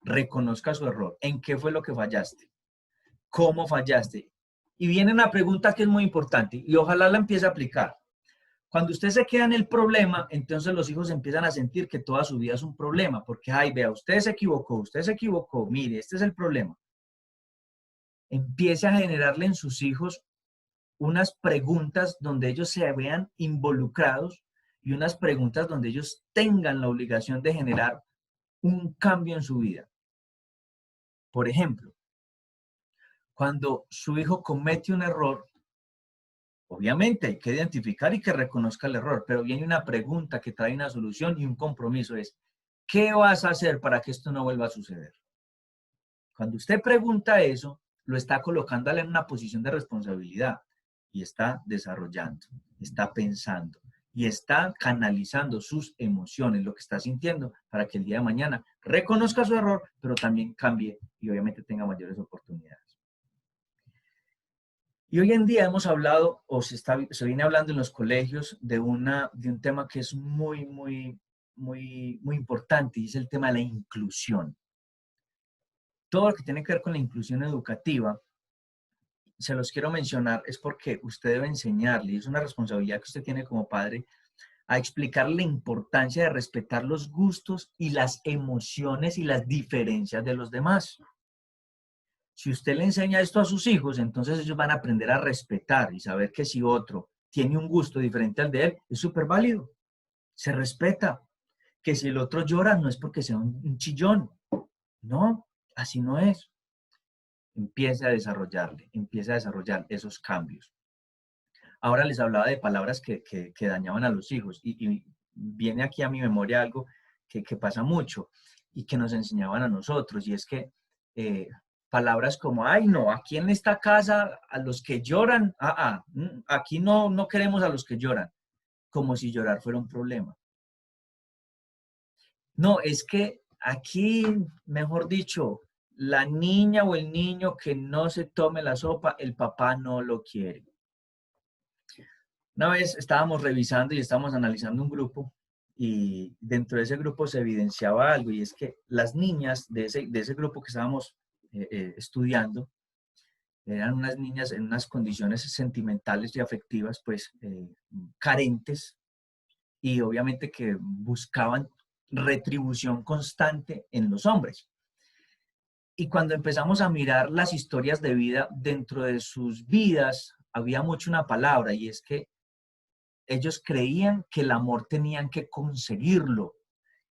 reconozca su error. ¿En qué fue lo que fallaste? ¿Cómo fallaste? Y viene una pregunta que es muy importante y ojalá la empiece a aplicar. Cuando usted se queda en el problema, entonces los hijos empiezan a sentir que toda su vida es un problema, porque, ay, vea, usted se equivocó, mire, este es el problema. Empiece a generarle en sus hijos unas preguntas donde ellos se vean involucrados y unas preguntas donde ellos tengan la obligación de generar un cambio en su vida. Por ejemplo, cuando su hijo comete un error, obviamente hay que identificar y que reconozca el error, pero viene una pregunta que trae una solución y un compromiso es, ¿qué vas a hacer para que esto no vuelva a suceder? Cuando usted pregunta eso, lo está colocando en una posición de responsabilidad y está desarrollando, está pensando y está canalizando sus emociones, lo que está sintiendo, para que el día de mañana reconozca su error, pero también cambie y obviamente tenga mayores oportunidades. Y hoy en día hemos hablado, o se viene hablando en los colegios de un tema que es muy importante y es el tema de la inclusión. Todo lo que tiene que ver con la inclusión educativa, se los quiero mencionar, es porque usted debe enseñarle, y es una responsabilidad que usted tiene como padre, a explicar la importancia de respetar los gustos y las emociones y las diferencias de los demás. Si usted le enseña esto a sus hijos, entonces ellos van a aprender a respetar y saber que si otro tiene un gusto diferente al de él, es súper válido. Se respeta. Que si el otro llora, no es porque sea un chillón. No, así no es. Empieza a desarrollar esos cambios. Ahora les hablaba de palabras que dañaban a los hijos y viene aquí a mi memoria algo que pasa mucho y que nos enseñaban a nosotros, y es que palabras como, ay no, aquí en esta casa a los que lloran, aquí no queremos a los que lloran, como si llorar fuera un problema. No, es que aquí, mejor dicho, la niña o el niño que no se tome la sopa, el papá no lo quiere. Una vez estábamos revisando y estábamos analizando un grupo y dentro de ese grupo se evidenciaba algo, y es que las niñas de ese grupo que estábamos estudiando eran unas niñas en unas condiciones sentimentales y afectivas pues carentes, y obviamente que buscaban retribución constante en los hombres. Y cuando empezamos a mirar las historias de vida, dentro de sus vidas había mucho una palabra, y es que ellos creían que el amor tenían que conseguirlo,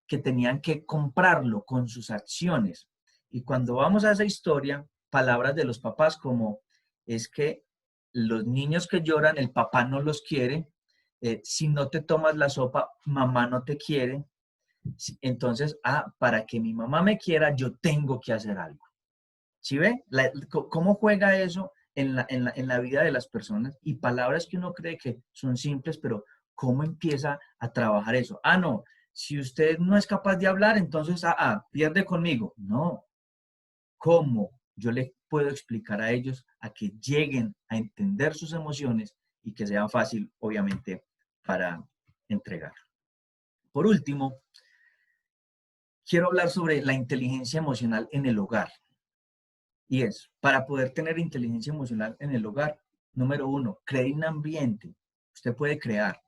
que tenían que comprarlo con sus acciones. Y cuando vamos a esa historia, palabras de los papás como es que los niños que lloran, el papá no los quiere, si no te tomas la sopa, mamá no te quiere, entonces, para que mi mamá me quiera, yo tengo que hacer algo. ¿Sí ve? ¿Cómo juega eso en la vida de las personas? Y palabras que uno cree que son simples, pero ¿cómo empieza a trabajar eso? No, si usted no es capaz de hablar, entonces, pierde conmigo. No, ¿cómo yo le puedo explicar a ellos a que lleguen a entender sus emociones y que sea fácil, obviamente, para entregar? Por último, quiero hablar sobre la inteligencia emocional en el hogar. Y es, para poder tener inteligencia emocional en el hogar, número uno, cree un ambiente. Usted puede crear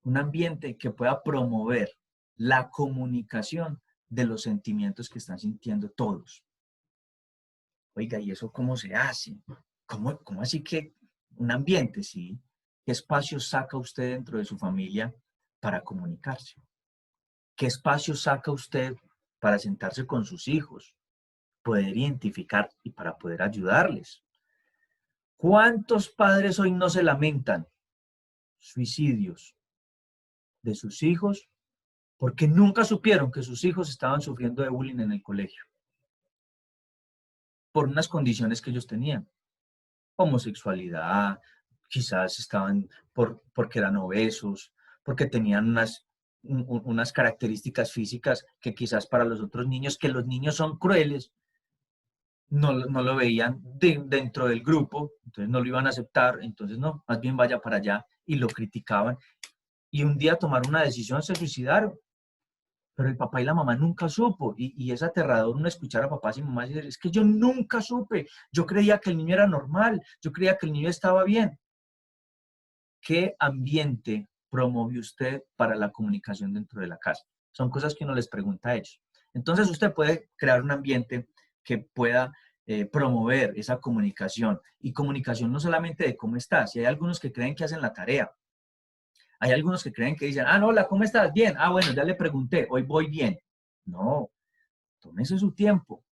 un ambiente que pueda promover la comunicación de los sentimientos que están sintiendo todos. Oiga, ¿y eso cómo se hace? ¿Cómo así que un ambiente, sí? ¿Qué espacio saca usted dentro de su familia para comunicarse? ¿Qué espacio saca usted para sentarse con sus hijos, poder identificar y para poder ayudarles? ¿Cuántos padres hoy no se lamentan suicidios de sus hijos porque nunca supieron que sus hijos estaban sufriendo de bullying en el colegio por unas condiciones que ellos tenían? Homosexualidad, quizás estaban porque eran obesos, porque tenían unas características físicas que quizás para los otros niños, que los niños son crueles, no lo veían dentro del grupo, entonces no lo iban a aceptar, entonces no, más bien vaya para allá, y lo criticaban. Y un día tomaron una decisión, se suicidaron, pero el papá y la mamá nunca supo, y es aterrador uno escuchar a papás y mamás y decir, es que yo nunca supe, yo creía que el niño era normal, yo creía que el niño estaba bien. ¿Qué ambiente promovió usted para la comunicación dentro de la casa? Son cosas que uno les pregunta a ellos. Entonces usted puede crear un ambiente que pueda promover esa comunicación, y comunicación no solamente de cómo estás. Si hay algunos que creen que hacen la tarea, hay algunos que creen que dicen, no, hola, ¿cómo estás? Bien. Bueno, ya le pregunté, hoy voy bien. No, tómese su tiempo,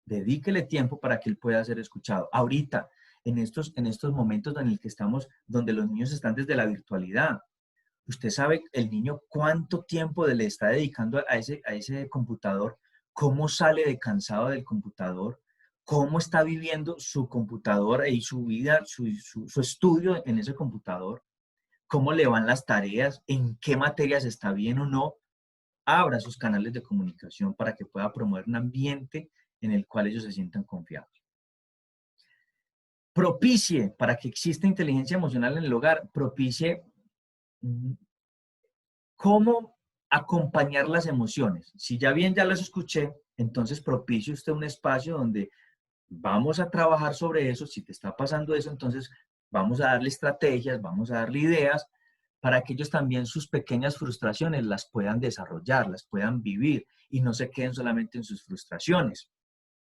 dedíquele tiempo para que él pueda ser escuchado. Ahorita, en estos momentos en el que estamos, donde los niños están desde la virtualidad, usted sabe el niño cuánto tiempo le está dedicando a ese computador, cómo sale de cansado del computador, cómo está viviendo su computador y su vida, su estudio en ese computador, cómo le van las tareas, en qué materias está bien o no. Abra sus canales de comunicación para que pueda promover un ambiente en el cual ellos se sientan confiados. Propicie, para que exista inteligencia emocional en el hogar, propicie cómo acompañar las emociones. Si ya bien ya las escuché, entonces propicie usted un espacio donde vamos a trabajar sobre eso. Si te está pasando eso, entonces vamos a darle estrategias, vamos a darle ideas para que ellos también sus pequeñas frustraciones las puedan desarrollar, las puedan vivir y no se queden solamente en sus frustraciones.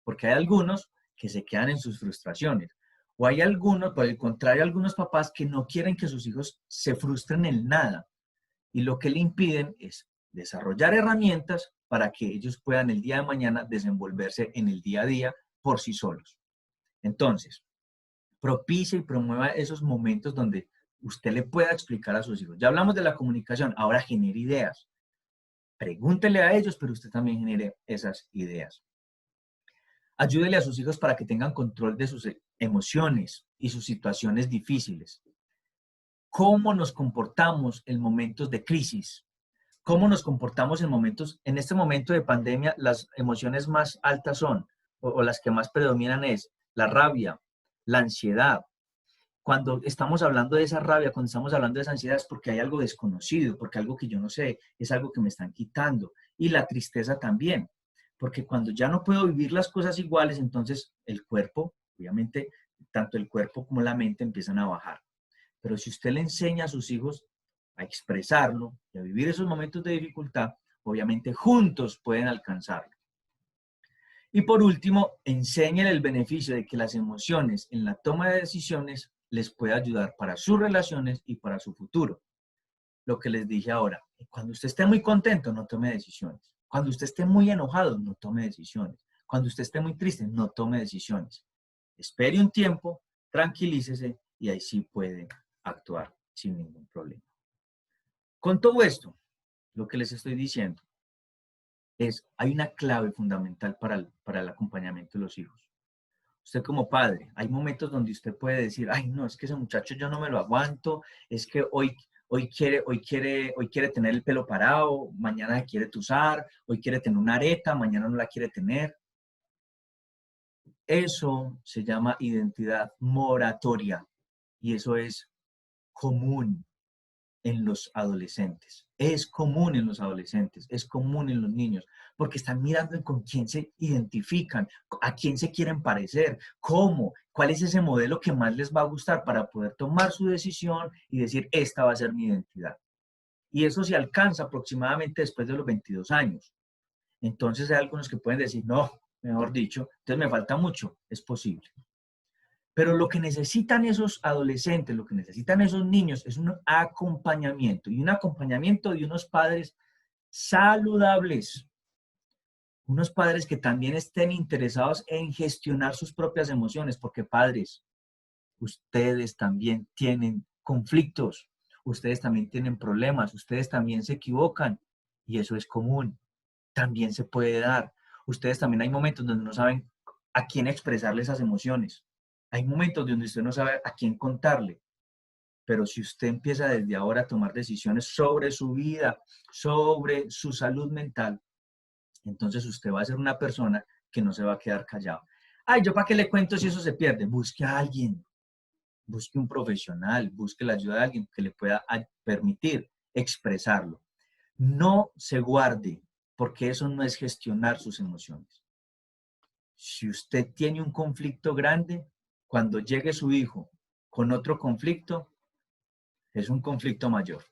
Porque hay algunos que se quedan en sus frustraciones. O hay algunos, por el contrario, algunos papás que no quieren que sus hijos se frustren en nada. Y lo que le impiden es desarrollar herramientas para que ellos puedan el día de mañana desenvolverse en el día a día por sí solos. Entonces, propicie y promueva esos momentos donde usted le pueda explicar a sus hijos. Ya hablamos de la comunicación, ahora genere ideas. Pregúntele a ellos, pero usted también genere esas ideas. Ayúdele a sus hijos para que tengan control de sus emociones y sus situaciones difíciles. ¿Cómo nos comportamos en momentos de crisis? ¿Cómo nos comportamos en este momento de pandemia? Las emociones más altas son, o las que más predominan es la rabia, la ansiedad. Cuando estamos hablando de esa rabia, cuando estamos hablando de esa ansiedad es porque hay algo desconocido, porque algo que yo no sé, es algo que me están quitando. Y la tristeza también, porque cuando ya no puedo vivir las cosas iguales, entonces el cuerpo, obviamente, tanto el cuerpo como la mente empiezan a bajar. Pero si usted le enseña a sus hijos a expresarlo y a vivir esos momentos de dificultad, obviamente juntos pueden alcanzarlo. Y por último, enséñenle el beneficio de que las emociones en la toma de decisiones les puede ayudar para sus relaciones y para su futuro. Lo que les dije ahora, cuando usted esté muy contento, no tome decisiones. Cuando usted esté muy enojado, no tome decisiones. Cuando usted esté muy triste, no tome decisiones. Espere un tiempo, tranquilícese y ahí sí puede actuar sin ningún problema. Con todo esto, lo que les estoy diciendo hay una clave fundamental para el acompañamiento de los hijos. Usted como padre, hay momentos donde usted puede decir, ay, no, es que ese muchacho yo no me lo aguanto, es que hoy quiere tener el pelo parado, mañana quiere tusar, hoy quiere tener una areta, mañana no la quiere tener. Eso se llama identidad moratoria y eso es común en los adolescentes. Es común en los adolescentes, es común en los niños, porque están mirando con quién se identifican, a quién se quieren parecer, cómo, cuál es ese modelo que más les va a gustar para poder tomar su decisión y decir, esta va a ser mi identidad. Y eso se alcanza aproximadamente después de los 22 años. Entonces hay algunos que pueden decir, no, mejor dicho, entonces me falta mucho, es posible. Pero lo que necesitan esos adolescentes, lo que necesitan esos niños es un acompañamiento y un acompañamiento de unos padres saludables, unos padres que también estén interesados en gestionar sus propias emociones, porque padres, ustedes también tienen conflictos, ustedes también tienen problemas, ustedes también se equivocan y eso es común, también se puede dar. Ustedes también hay momentos donde no saben a quién expresarle esas emociones. Hay momentos donde usted no sabe a quién contarle, pero si usted empieza desde ahora a tomar decisiones sobre su vida, sobre su salud mental, entonces usted va a ser una persona que no se va a quedar callado. Ay, ¿yo para qué le cuento si eso se pierde? Busque a alguien, busque un profesional, busque la ayuda de alguien que le pueda permitir expresarlo. No se guarde, porque eso no es gestionar sus emociones. Si usted tiene un conflicto grande, cuando llegue su hijo con otro conflicto, es un conflicto mayor.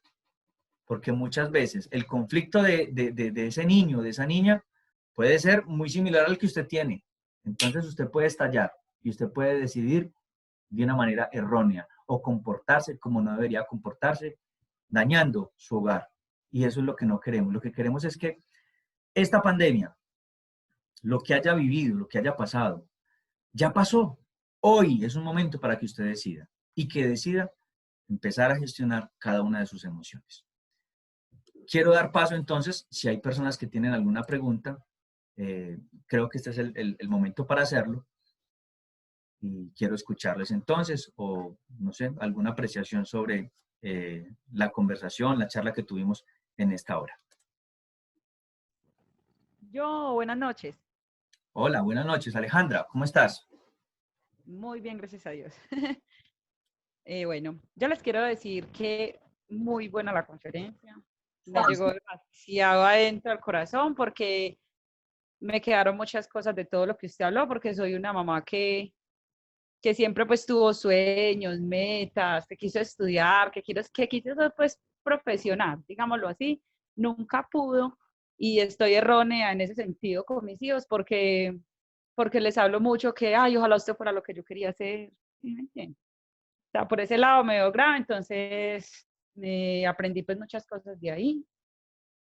Porque muchas veces el conflicto de ese niño, de esa niña, puede ser muy similar al que usted tiene. Entonces usted puede estallar y usted puede decidir de una manera errónea o comportarse como no debería comportarse, dañando su hogar. Y eso es lo que no queremos. Lo que queremos es que esta pandemia, lo que haya vivido, lo que haya pasado, ya pasó. Hoy es un momento para que usted decida y que decida empezar a gestionar cada una de sus emociones. Quiero dar paso entonces, si hay personas que tienen alguna pregunta, creo que este es el momento para hacerlo y quiero escucharles entonces o no sé, alguna apreciación sobre la conversación, la charla que tuvimos en esta hora. Buenas noches. Hola, buenas noches, Alejandra, ¿cómo estás? Muy bien, gracias a Dios. Bueno, yo les quiero decir que muy buena la conferencia. Me llegó demasiado adentro al corazón porque me quedaron muchas cosas de todo lo que usted habló, porque soy una mamá que siempre pues tuvo sueños, metas, que quiso estudiar, que quiso ser pues profesional, digámoslo así. Nunca pudo y estoy errónea en ese sentido con mis hijos porque les hablo mucho que, ay, ojalá usted fuera lo que yo quería hacer. ¿Sí me entiende? O sea, por ese lado me veo grave, entonces aprendí pues muchas cosas de ahí.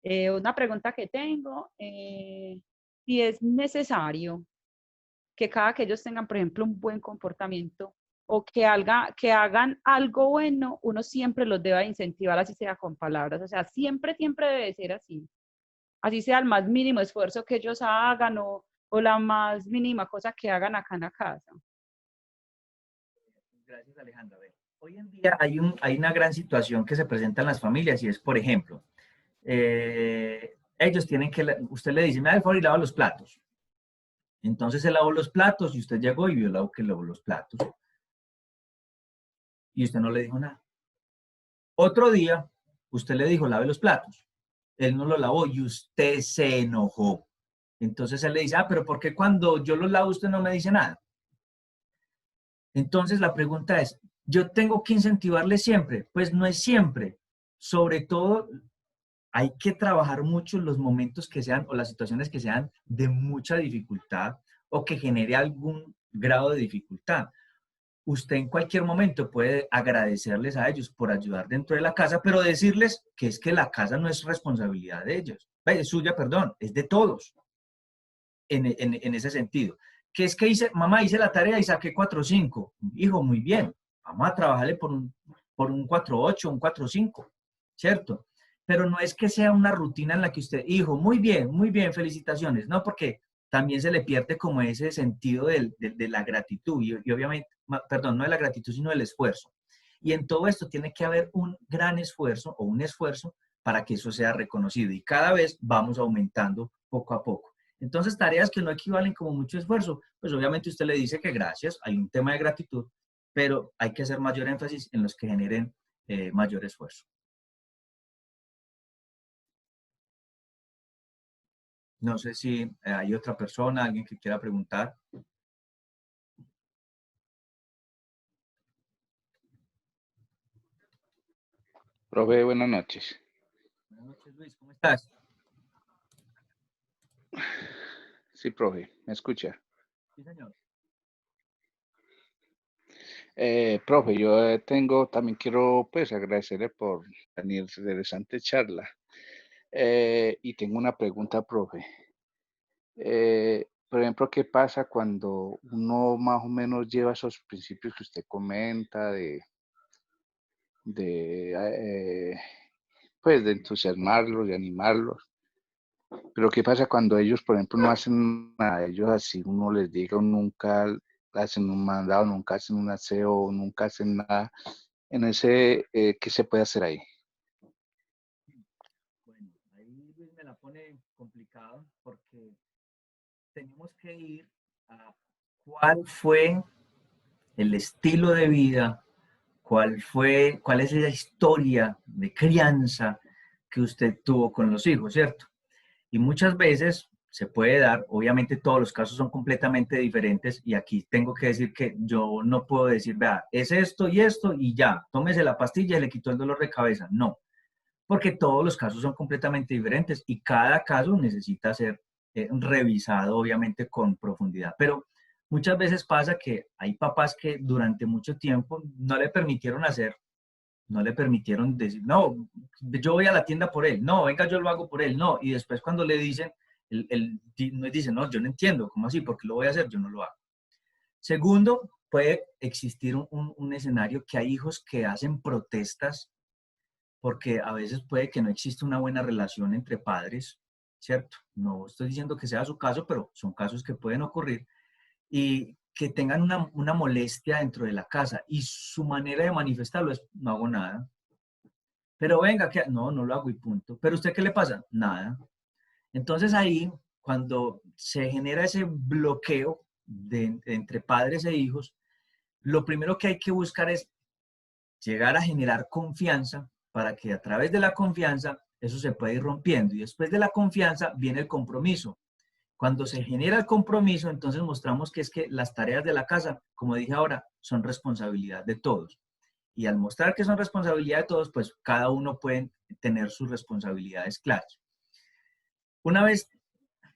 Una pregunta que tengo, si es necesario que cada que ellos tengan, por ejemplo, un buen comportamiento o que hagan algo bueno, uno siempre los deba incentivar, así sea con palabras. O sea, siempre, siempre debe ser así. así sea el más mínimo esfuerzo que ellos hagan o la más mínima cosa que hagan acá en la casa. Gracias, Alejandra. A ver, hoy en día hay una gran situación que se presenta en las familias y es, por ejemplo, ellos tienen que, usted le dice, me da el favor y lava los platos. Entonces él lavó los platos y usted llegó y vio que lavó los platos. Y usted no le dijo nada. Otro día, usted le dijo, lave los platos. Él no lo lavó y usted se enojó. Entonces él le dice, pero ¿por qué cuando yo los lavo usted no me dice nada? Entonces la pregunta es, ¿yo tengo que incentivarle siempre? Pues no es siempre. Sobre todo, hay que trabajar mucho los momentos que sean o las situaciones que sean de mucha dificultad o que genere algún grado de dificultad. Usted en cualquier momento puede agradecerles a ellos por ayudar dentro de la casa, pero decirles que es que la casa no es responsabilidad de ellos, es suya, perdón, es de todos en ese sentido. Que es que mamá, hice la tarea y saqué 4.5. Hijo, muy bien, vamos a trabajarle por un 4.8, un 4.5, ¿cierto? Pero no es que sea una rutina en la que usted, hijo, muy bien, felicitaciones. No, porque también se le pierde como ese sentido de la gratitud y obviamente, perdón, no de la gratitud, sino del esfuerzo. Y en todo esto tiene que haber un gran esfuerzo o un esfuerzo para que eso sea reconocido y cada vez vamos aumentando poco a poco. Entonces, tareas que no equivalen como mucho esfuerzo, pues obviamente usted le dice que gracias, hay un tema de gratitud, pero hay que hacer mayor énfasis en los que generen mayor esfuerzo. No sé si hay otra persona, alguien que quiera preguntar. Profe, buenas noches. Buenas noches, Luis, ¿cómo estás? Sí, profe, ¿me escucha? Sí, señor. Profe, yo también quiero pues agradecerle por la interesante charla. Y tengo una pregunta, profe. Por ejemplo, ¿qué pasa cuando uno más o menos lleva esos principios que usted comenta de pues de entusiasmarlos, de animarlos? Pero ¿qué pasa cuando ellos, por ejemplo, no hacen nada? Ellos así uno les diga, nunca hacen un mandado, nunca hacen un aseo, nunca hacen nada. En ese, ¿qué se puede hacer ahí? Bueno, ahí Luis me la pone complicado porque tenemos que ir a cuál fue el estilo de vida, cuál es esa historia de crianza que usted tuvo con los hijos, ¿cierto? Y muchas veces se puede dar, obviamente todos los casos son completamente diferentes y aquí tengo que decir que yo no puedo decir, vea, es esto y ya, tómese la pastilla y le quitó el dolor de cabeza. No, porque todos los casos son completamente diferentes y cada caso necesita ser revisado, obviamente, con profundidad. Pero muchas veces pasa que hay papás que durante mucho tiempo no le permitieron hacer, no le permitieron decir, no, yo voy a la tienda por él, no, venga, yo lo hago por él, no. Y después cuando le dicen, él dice, no, yo no entiendo, ¿cómo así? ¿Por qué lo voy a hacer? Yo no lo hago. Segundo, puede existir un escenario que hay hijos que hacen protestas porque a veces puede que no exista una buena relación entre padres, ¿cierto? No estoy diciendo que sea su caso, pero son casos que pueden ocurrir y que tengan una molestia dentro de la casa y su manera de manifestarlo es, no hago nada. Pero venga, que no lo hago y punto. ¿Pero usted qué le pasa? Nada. Entonces ahí, cuando se genera ese bloqueo entre padres e hijos, lo primero que hay que buscar es llegar a generar confianza para que a través de la confianza eso se pueda ir rompiendo. Y después de la confianza viene el compromiso. Cuando se genera el compromiso, entonces mostramos que es que las tareas de la casa, como dije ahora, son responsabilidad de todos. Y al mostrar que son responsabilidad de todos, pues cada uno puede tener sus responsabilidades claras. Una vez,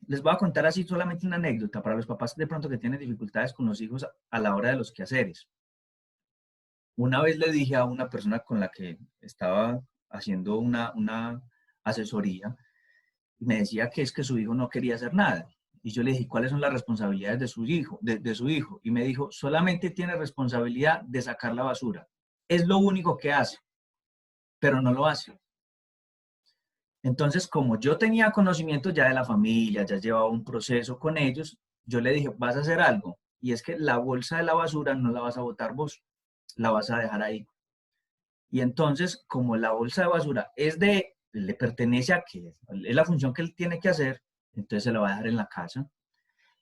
les voy a contar así solamente una anécdota para los papás de pronto que tienen dificultades con los hijos a la hora de los quehaceres. Una vez le dije a una persona con la que estaba haciendo una asesoría, y me decía que es que su hijo no quería hacer nada. Y yo le dije, ¿cuáles son las responsabilidades de su hijo? De su hijo? Y me dijo, solamente tiene responsabilidad de sacar la basura. Es lo único que hace, pero no lo hace. Entonces, como yo tenía conocimiento ya de la familia, ya llevaba un proceso con ellos, yo le dije, vas a hacer algo. Y es que la bolsa de la basura no la vas a botar vos, la vas a dejar ahí. Y entonces, como la bolsa de basura le pertenece a que es la función que él tiene que hacer, entonces se la va a dejar en la casa.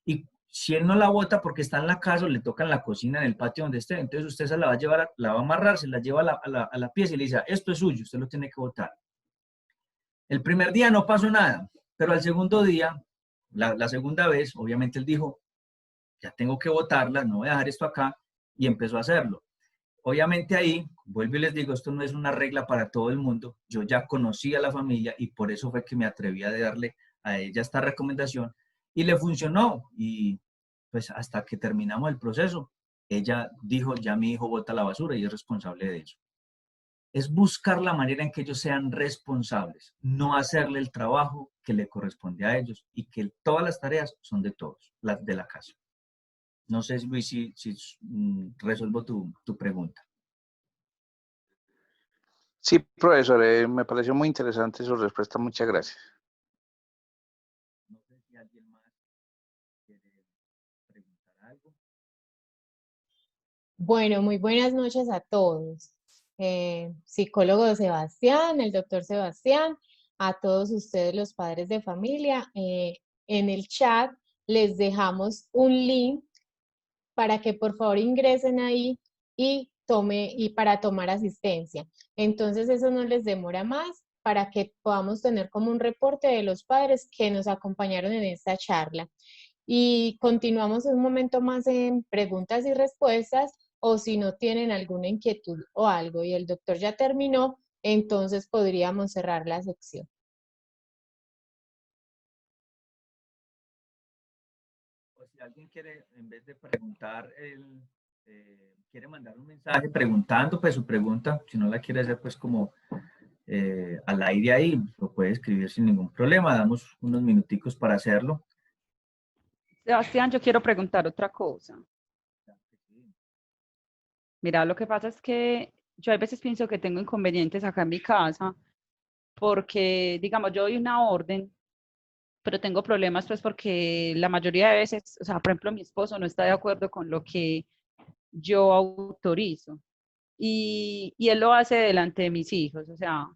Y si él no la bota porque está en la casa o le toca en la cocina, en el patio donde esté, entonces usted se la va a llevar, la va a amarrar, se la lleva a la pieza y le dice, esto es suyo, usted lo tiene que botar. El primer día no pasó nada, pero al segundo día, la segunda vez, obviamente él dijo, ya tengo que botarla, no voy a dejar esto acá, y empezó a hacerlo. Obviamente ahí, vuelvo y les digo, esto no es una regla para todo el mundo. Yo ya conocía a la familia y por eso fue que me atreví a darle a ella esta recomendación y le funcionó. Y pues hasta que terminamos el proceso, ella dijo, ya mi hijo bota la basura y es responsable de eso. Es buscar la manera en que ellos sean responsables, no hacerle el trabajo que le corresponde a ellos y que todas las tareas son de todos, las de la casa. No sé, Luis, si resuelvo tu pregunta. Sí, profesor, me pareció muy interesante su respuesta. Muchas gracias. No sé si alguien más quiere preguntar algo. Bueno, muy buenas noches a todos. Psicólogo Sebastián, el doctor Sebastián, a todos ustedes los padres de familia. En el chat les dejamos un link para que por favor ingresen ahí y para tomar asistencia. Entonces eso no les demora más para que podamos tener como un reporte de los padres que nos acompañaron en esta charla. Y continuamos un momento más en preguntas y respuestas o si no tienen alguna inquietud o algo y el doctor ya terminó, entonces podríamos cerrar la sección. O si alguien quiere, en vez de preguntar, quiere mandar un mensaje preguntando, pues su pregunta, si no la quiere hacer, pues como al aire ahí, lo puede escribir sin ningún problema. Damos unos minuticos para hacerlo. Sebastián, yo quiero preguntar otra cosa. Mira, lo que pasa es que yo a veces pienso que tengo inconvenientes acá en mi casa porque, digamos, yo doy una orden, pero tengo problemas pues porque la mayoría de veces, o sea, por ejemplo, mi esposo no está de acuerdo con lo que yo autorizo y él lo hace delante de mis hijos, o sea,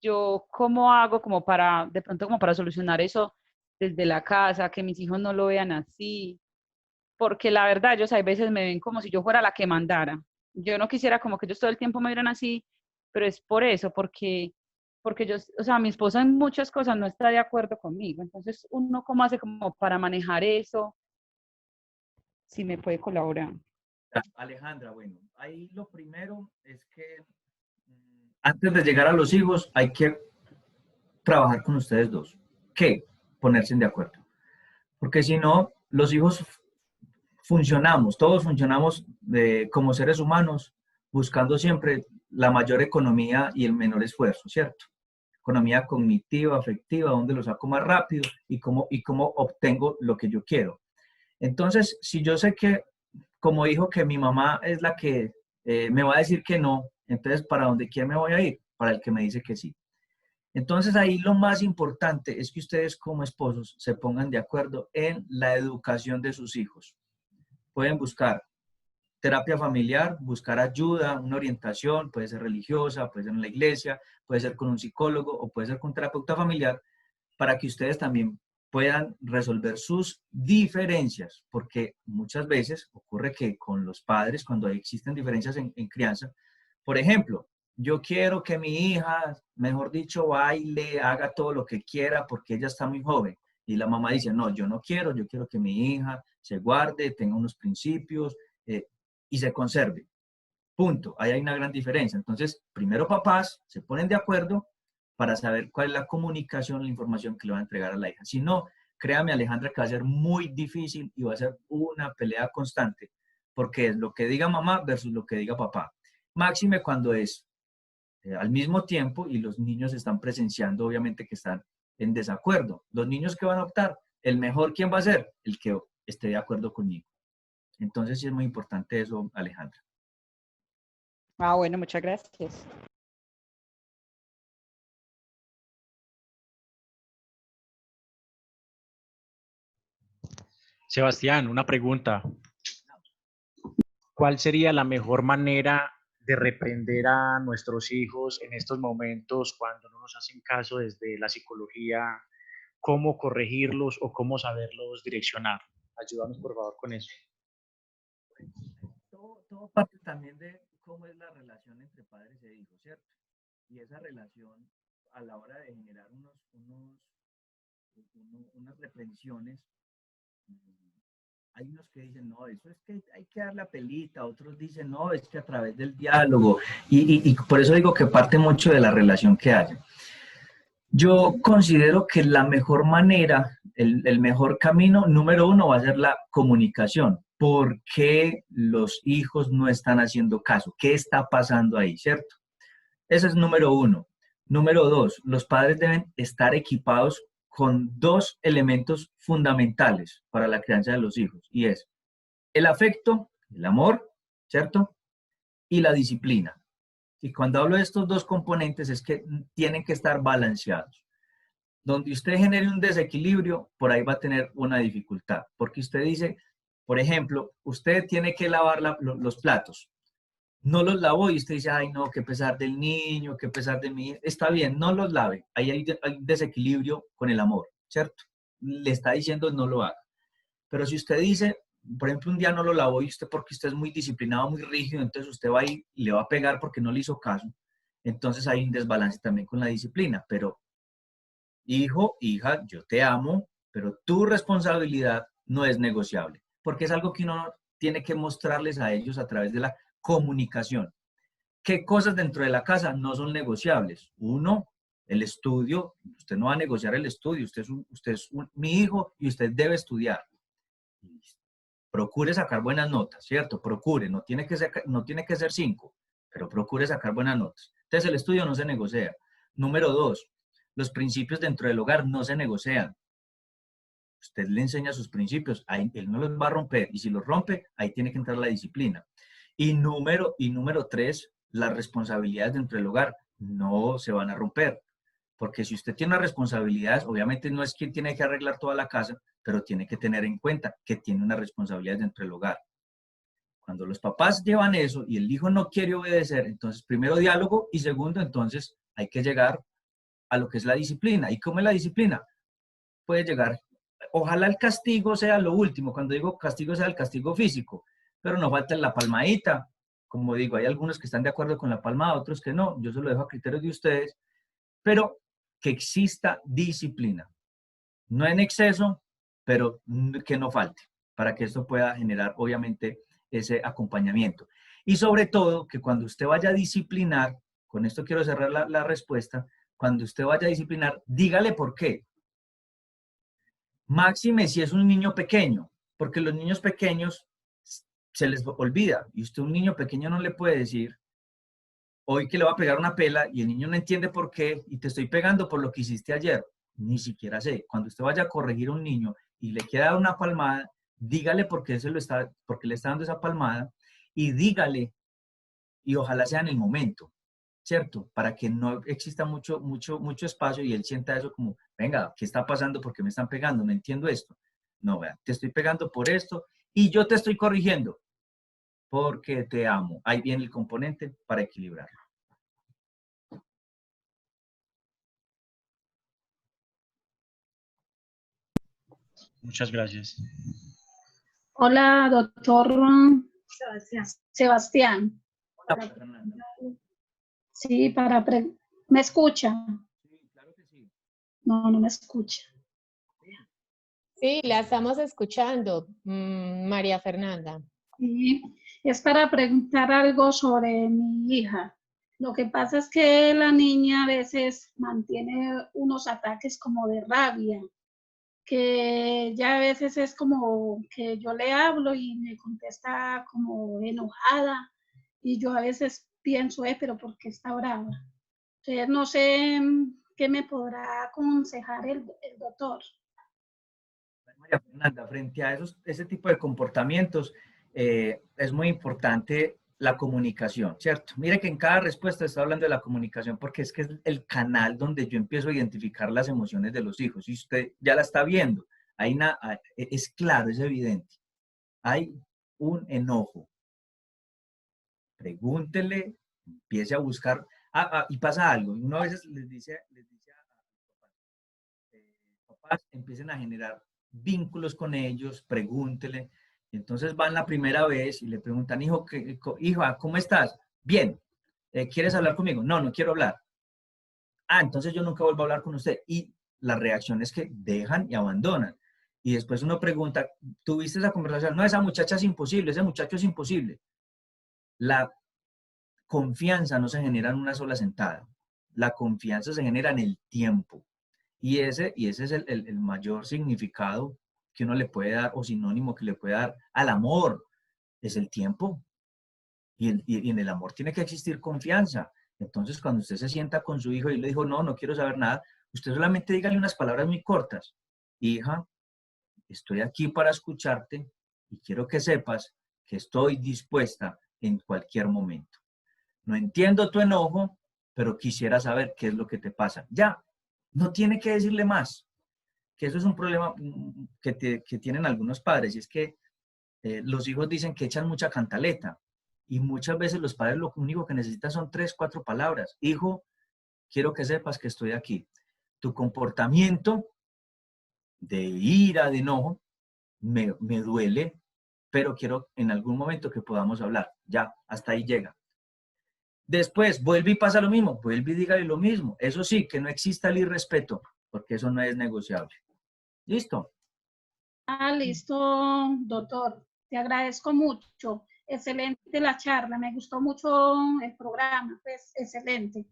yo cómo hago como para, de pronto como para solucionar eso desde la casa, que mis hijos no lo vean así, porque la verdad ellos a veces me ven como si yo fuera la que mandara. Yo no quisiera como que ellos todo el tiempo me vieran así, pero es por eso, porque yo, o sea, mi esposa en muchas cosas no está de acuerdo conmigo. Entonces, uno cómo hace como para manejar eso, si me puede colaborar. Alejandra, bueno, ahí lo primero es que antes de llegar a los hijos hay que trabajar con ustedes dos. ¿Qué? Ponerse de acuerdo. Porque si no, los hijos funcionamos, todos funcionamos como seres humanos buscando siempre la mayor economía y el menor esfuerzo, ¿cierto? Economía cognitiva, afectiva, donde lo saco más rápido y cómo obtengo lo que yo quiero. Entonces, si yo sé que como hijo que mi mamá es la que me va a decir que no, entonces ¿para dónde quién me voy a ir? Para el que me dice que sí. Entonces ahí lo más importante es que ustedes como esposos se pongan de acuerdo en la educación de sus hijos. Pueden buscar terapia familiar, buscar ayuda, una orientación, puede ser religiosa, puede ser en la iglesia, puede ser con un psicólogo o puede ser con un terapeuta familiar, para que ustedes también puedan resolver sus diferencias, porque muchas veces ocurre que con los padres, cuando existen diferencias en crianza, por ejemplo, yo quiero que mi hija, mejor dicho, baile, haga todo lo que quiera porque ella está muy joven. Y la mamá dice, no, yo no quiero, yo quiero que mi hija se guarde, tenga unos principios y se conserve. Punto. Ahí hay una gran diferencia. Entonces, primero papás se ponen de acuerdo para saber cuál es la comunicación, la información que le va a entregar a la hija. Si no, créame Alejandra que va a ser muy difícil y va a ser una pelea constante, porque es lo que diga mamá versus lo que diga papá. Máxime cuando es al mismo tiempo y los niños están presenciando, obviamente, que están en desacuerdo. Los niños que van a optar, el mejor, ¿quién va a ser? El que esté de acuerdo conmigo. Entonces sí es muy importante eso, Alejandra. Ah, bueno, muchas gracias. Sebastián, una pregunta. ¿Cuál sería la mejor manera de reprender a nuestros hijos en estos momentos cuando no nos hacen caso desde la psicología? ¿Cómo corregirlos o cómo saberlos direccionar? Ayúdanos, por favor, con eso. Todo parte también de cómo es la relación entre padres e hijos, ¿cierto? Y esa relación a la hora de generar unas reprensiones, hay unos que dicen, no, eso es que hay que dar la pelita, otros dicen, no, es que a través del diálogo, y por eso digo que parte mucho de la relación que haya. Yo considero que la mejor manera, el mejor camino, número uno, va a ser la comunicación. ¿Por qué los hijos no están haciendo caso? ¿Qué está pasando ahí, cierto? Ese es número uno. Número dos, los padres deben estar equipados con dos elementos fundamentales para la crianza de los hijos, y es el afecto, el amor, ¿cierto? Y la disciplina. Y cuando hablo de estos dos componentes es que tienen que estar balanceados. Donde usted genere un desequilibrio, por ahí va a tener una dificultad, porque usted dice, por ejemplo, usted tiene que lavar los platos, no los lavó y usted dice, ay no, qué pesar del niño, qué pesar de mí, está bien, no los lave, ahí hay desequilibrio con el amor, ¿cierto? Le está diciendo no lo haga. Pero si usted dice, por ejemplo, un día no lo lavó y usted, porque usted es muy disciplinado, muy rígido, entonces usted va y le va a pegar porque no le hizo caso, entonces hay un desbalance también con la disciplina. Pero hijo, hija, yo te amo, pero tu responsabilidad no es negociable, porque es algo que uno tiene que mostrarles a ellos a través de la comunicación. ¿Qué cosas dentro de la casa no son negociables? Uno, el estudio. Usted no va a negociar el estudio. Usted es mi hijo y usted debe estudiar. Procure sacar buenas notas, ¿cierto? Procure, no tiene que ser 5, pero procure sacar buenas notas. Entonces el estudio no se negocia. Número 2, los principios dentro del hogar no se negocian. Usted le enseña sus principios, ahí, él no los va a romper, y si los rompe, ahí tiene que entrar la disciplina. Y número 3, las responsabilidades dentro del hogar no se van a romper. Porque si usted tiene unas responsabilidades, obviamente no es quien tiene que arreglar toda la casa, pero tiene que tener en cuenta que tiene unas responsabilidades dentro del hogar. Cuando los papás llevan eso y el hijo no quiere obedecer, entonces primero diálogo y segundo, entonces hay que llegar a lo que es la disciplina. ¿Y cómo es la disciplina? Puede llegar, ojalá el castigo sea lo último, cuando digo castigo sea el castigo físico, pero no falta la palmadita. Como digo, hay algunos que están de acuerdo con la palmada, otros que no, yo se lo dejo a criterio de ustedes, pero que exista disciplina. No en exceso, pero que no falte, para que esto pueda generar, obviamente, ese acompañamiento. Y sobre todo, que cuando usted vaya a disciplinar, con esto quiero cerrar la respuesta, cuando usted vaya a disciplinar, dígale por qué. Máxime si es un niño pequeño, porque los niños pequeños se les olvida, y usted a un niño pequeño no le puede decir, hoy que le va a pegar una pela y el niño no entiende por qué y te estoy pegando por lo que hiciste ayer. Ni siquiera sé. Cuando usted vaya a corregir a un niño y le quiera dar una palmada, dígale por qué le está dando esa palmada y dígale, y ojalá sea en el momento, ¿cierto? Para que no exista mucho espacio y él sienta eso como, venga, ¿qué está pasando? ¿Por qué me están pegando? No entiendo esto. No, vea, te estoy pegando por esto y yo te estoy corrigiendo porque te amo. Ahí viene el componente para equilibrarlo. Muchas gracias. Hola, doctor Sebastián. Hola, Fernanda. Sí, ¿me escucha? Sí, claro que sí. No, no me escucha. Sí, la estamos escuchando, María Fernanda. Sí, es para preguntar algo sobre mi hija. Lo que pasa es que la niña a veces mantiene unos ataques como de rabia, que ya a veces es como que yo le hablo y me contesta como enojada y yo a veces pienso, pero ¿por qué está brava? Entonces no sé qué me podrá aconsejar el doctor. María Fernanda, frente a ese tipo de comportamientos, es muy importante la comunicación, ¿cierto? Mire que en cada respuesta está hablando de la comunicación porque es que es el canal donde yo empiezo a identificar las emociones de los hijos y usted ya la está viendo. Es claro, es evidente. Hay un enojo. Pregúntele, empiece a buscar. Y pasa algo. Uno a veces les dice a los papás, empiecen a generar vínculos con ellos, pregúntele. Entonces van la primera vez y le preguntan, hija, ¿cómo estás? Bien. ¿Quieres hablar conmigo? No, no quiero hablar. Entonces yo nunca vuelvo a hablar con usted. Y la reacción es que dejan y abandonan. Y después uno pregunta, ¿tuviste esa conversación? No, esa muchacha es imposible, ese muchacho es imposible. La confianza no se genera en una sola sentada. La confianza se genera en el tiempo. Y ese es el mayor significado que uno le puede dar, o sinónimo que le puede dar al amor, es el tiempo. Y en el amor tiene que existir confianza. Entonces, cuando usted se sienta con su hijo y le dijo, no, no quiero saber nada, usted solamente dígale unas palabras muy cortas. Hija, estoy aquí para escucharte y quiero que sepas que estoy dispuesta en cualquier momento. No entiendo tu enojo, pero quisiera saber qué es lo que te pasa. Ya, no tiene que decirle más. Que eso es un problema que tienen algunos padres, y es que los hijos dicen que echan mucha cantaleta. Y muchas veces los padres lo único que necesitan son 3, 4 palabras. Hijo, quiero que sepas que estoy aquí. Tu comportamiento de ira, de enojo, me duele, pero quiero en algún momento que podamos hablar. Ya, hasta ahí llega. Después, vuelve y pasa lo mismo. Vuelve y dígale lo mismo. Eso sí, que no exista el irrespeto, porque eso no es negociable. ¿Listo? Listo, doctor. Te agradezco mucho. Excelente la charla. Me gustó mucho el programa. Pues excelente.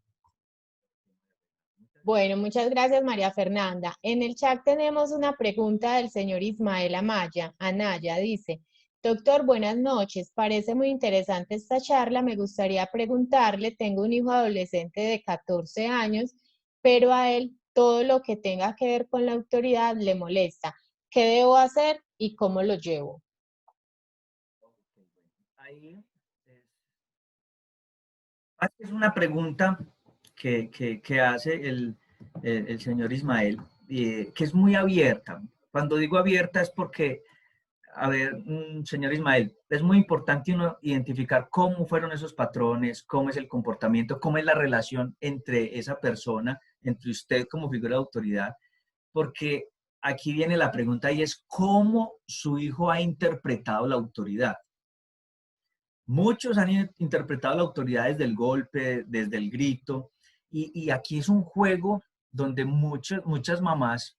Bueno, muchas gracias, María Fernanda. En el chat tenemos una pregunta del señor Ismael Anaya. Dice, doctor, buenas noches. Parece muy interesante esta charla. Me gustaría preguntarle, tengo un hijo adolescente de 14 años, pero a él todo lo que tenga que ver con la autoridad le molesta. ¿Qué debo hacer y cómo lo llevo? Ahí es una pregunta que hace el señor Ismael, que es muy abierta. Cuando digo abierta es porque, a ver, señor Ismael, es muy importante uno identificar cómo fueron esos patrones, cómo es el comportamiento, cómo es la relación entre esa persona, entre usted como figura de autoridad, porque aquí viene la pregunta y es cómo su hijo ha interpretado la autoridad. Muchos han interpretado la autoridad desde el golpe, desde el grito, y aquí es un juego donde muchas mamás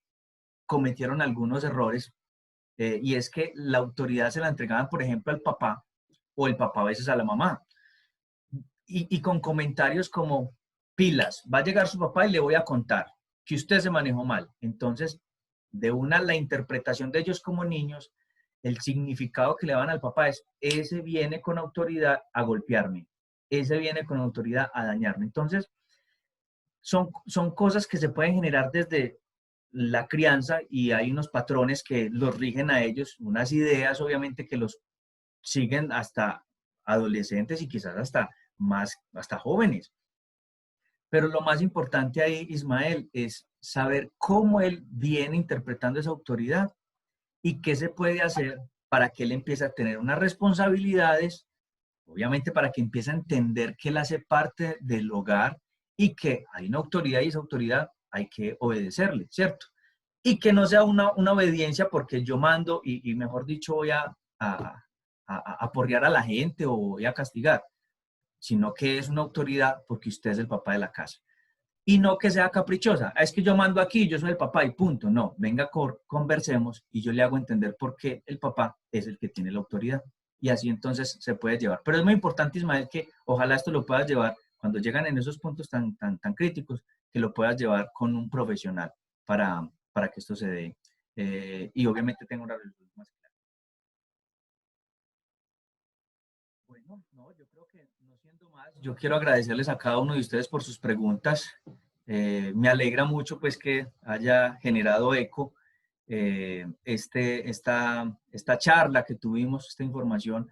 cometieron algunos errores, y es que la autoridad se la entregaban, por ejemplo, al papá, o el papá a veces a la mamá, y con comentarios como, pilas, va a llegar su papá y le voy a contar que usted se manejó mal. Entonces, de una, la interpretación de ellos como niños, el significado que le dan al papá es, ese viene con autoridad a golpearme, ese viene con autoridad a dañarme. Entonces, son cosas que se pueden generar desde la crianza, y hay unos patrones que los rigen a ellos, unas ideas obviamente que los siguen hasta adolescentes y quizás hasta jóvenes. Pero lo más importante ahí, Ismael, es saber cómo él viene interpretando esa autoridad y qué se puede hacer para que él empiece a tener unas responsabilidades, obviamente para que empiece a entender que él hace parte del hogar y que hay una autoridad y esa autoridad hay que obedecerle, ¿cierto? Y que no sea una obediencia porque yo mando y mejor dicho voy a porrear a la gente o voy a castigar, sino que es una autoridad porque usted es el papá de la casa. Y no que sea caprichosa. Es que yo mando aquí, yo soy el papá y punto. No, venga, conversemos y yo le hago entender por qué el papá es el que tiene la autoridad. Y así entonces se puede llevar. Pero es muy importante, Ismael, que ojalá esto lo puedas llevar cuando llegan en esos puntos tan críticos, que lo puedas llevar con un profesional para que esto se dé. Y obviamente tengo una resolución más clara. Bueno, no, yo creo que no siendo más, yo quiero agradecerles a cada uno de ustedes por sus preguntas. Me alegra mucho pues que haya generado eco esta charla que tuvimos, esta información,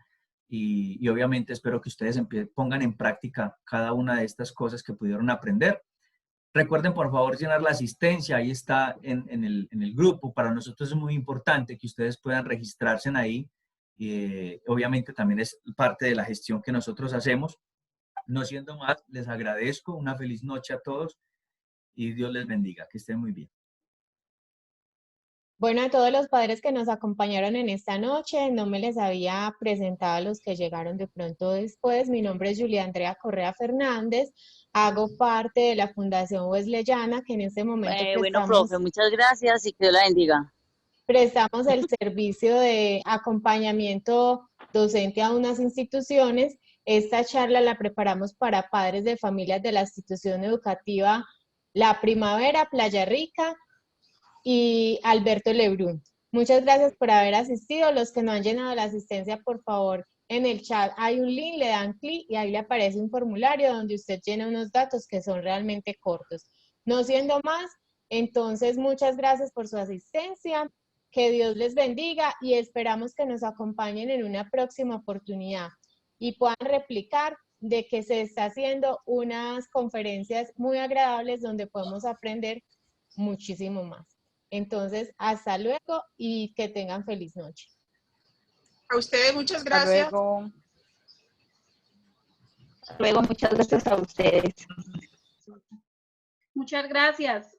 y obviamente espero que ustedes pongan en práctica cada una de estas cosas que pudieron aprender. Recuerden, por favor, llenar la asistencia. Ahí está en el grupo. Para nosotros es muy importante que ustedes puedan registrarse en ahí. Obviamente también es parte de la gestión que nosotros hacemos. No siendo más, les agradezco. Una feliz noche a todos y Dios les bendiga. Que estén muy bien. Bueno, a todos los padres que nos acompañaron en esta noche, no me les había presentado a los que llegaron de pronto después. Mi nombre es Julia Andrea Correa Fernández, hago parte de la Fundación Wesleyana, que en este momento Bueno, profe, muchas gracias y que Dios la bendiga. Prestamos el servicio de acompañamiento docente a unas instituciones. Esta charla la preparamos para padres de familias de la institución educativa La Primavera, Playa Rica, y Alberto Lebrun. Muchas gracias por haber asistido. Los que no han llenado la asistencia, por favor, en el chat hay un link, le dan clic y ahí le aparece un formulario donde usted llena unos datos que son realmente cortos. No siendo más, entonces muchas gracias por su asistencia. Que Dios les bendiga y esperamos que nos acompañen en una próxima oportunidad y puedan replicar de que se está haciendo unas conferencias muy agradables donde podemos aprender muchísimo más. Entonces, hasta luego y que tengan feliz noche. A ustedes muchas Hasta gracias. luego. Luego, muchas gracias a ustedes. Muchas gracias.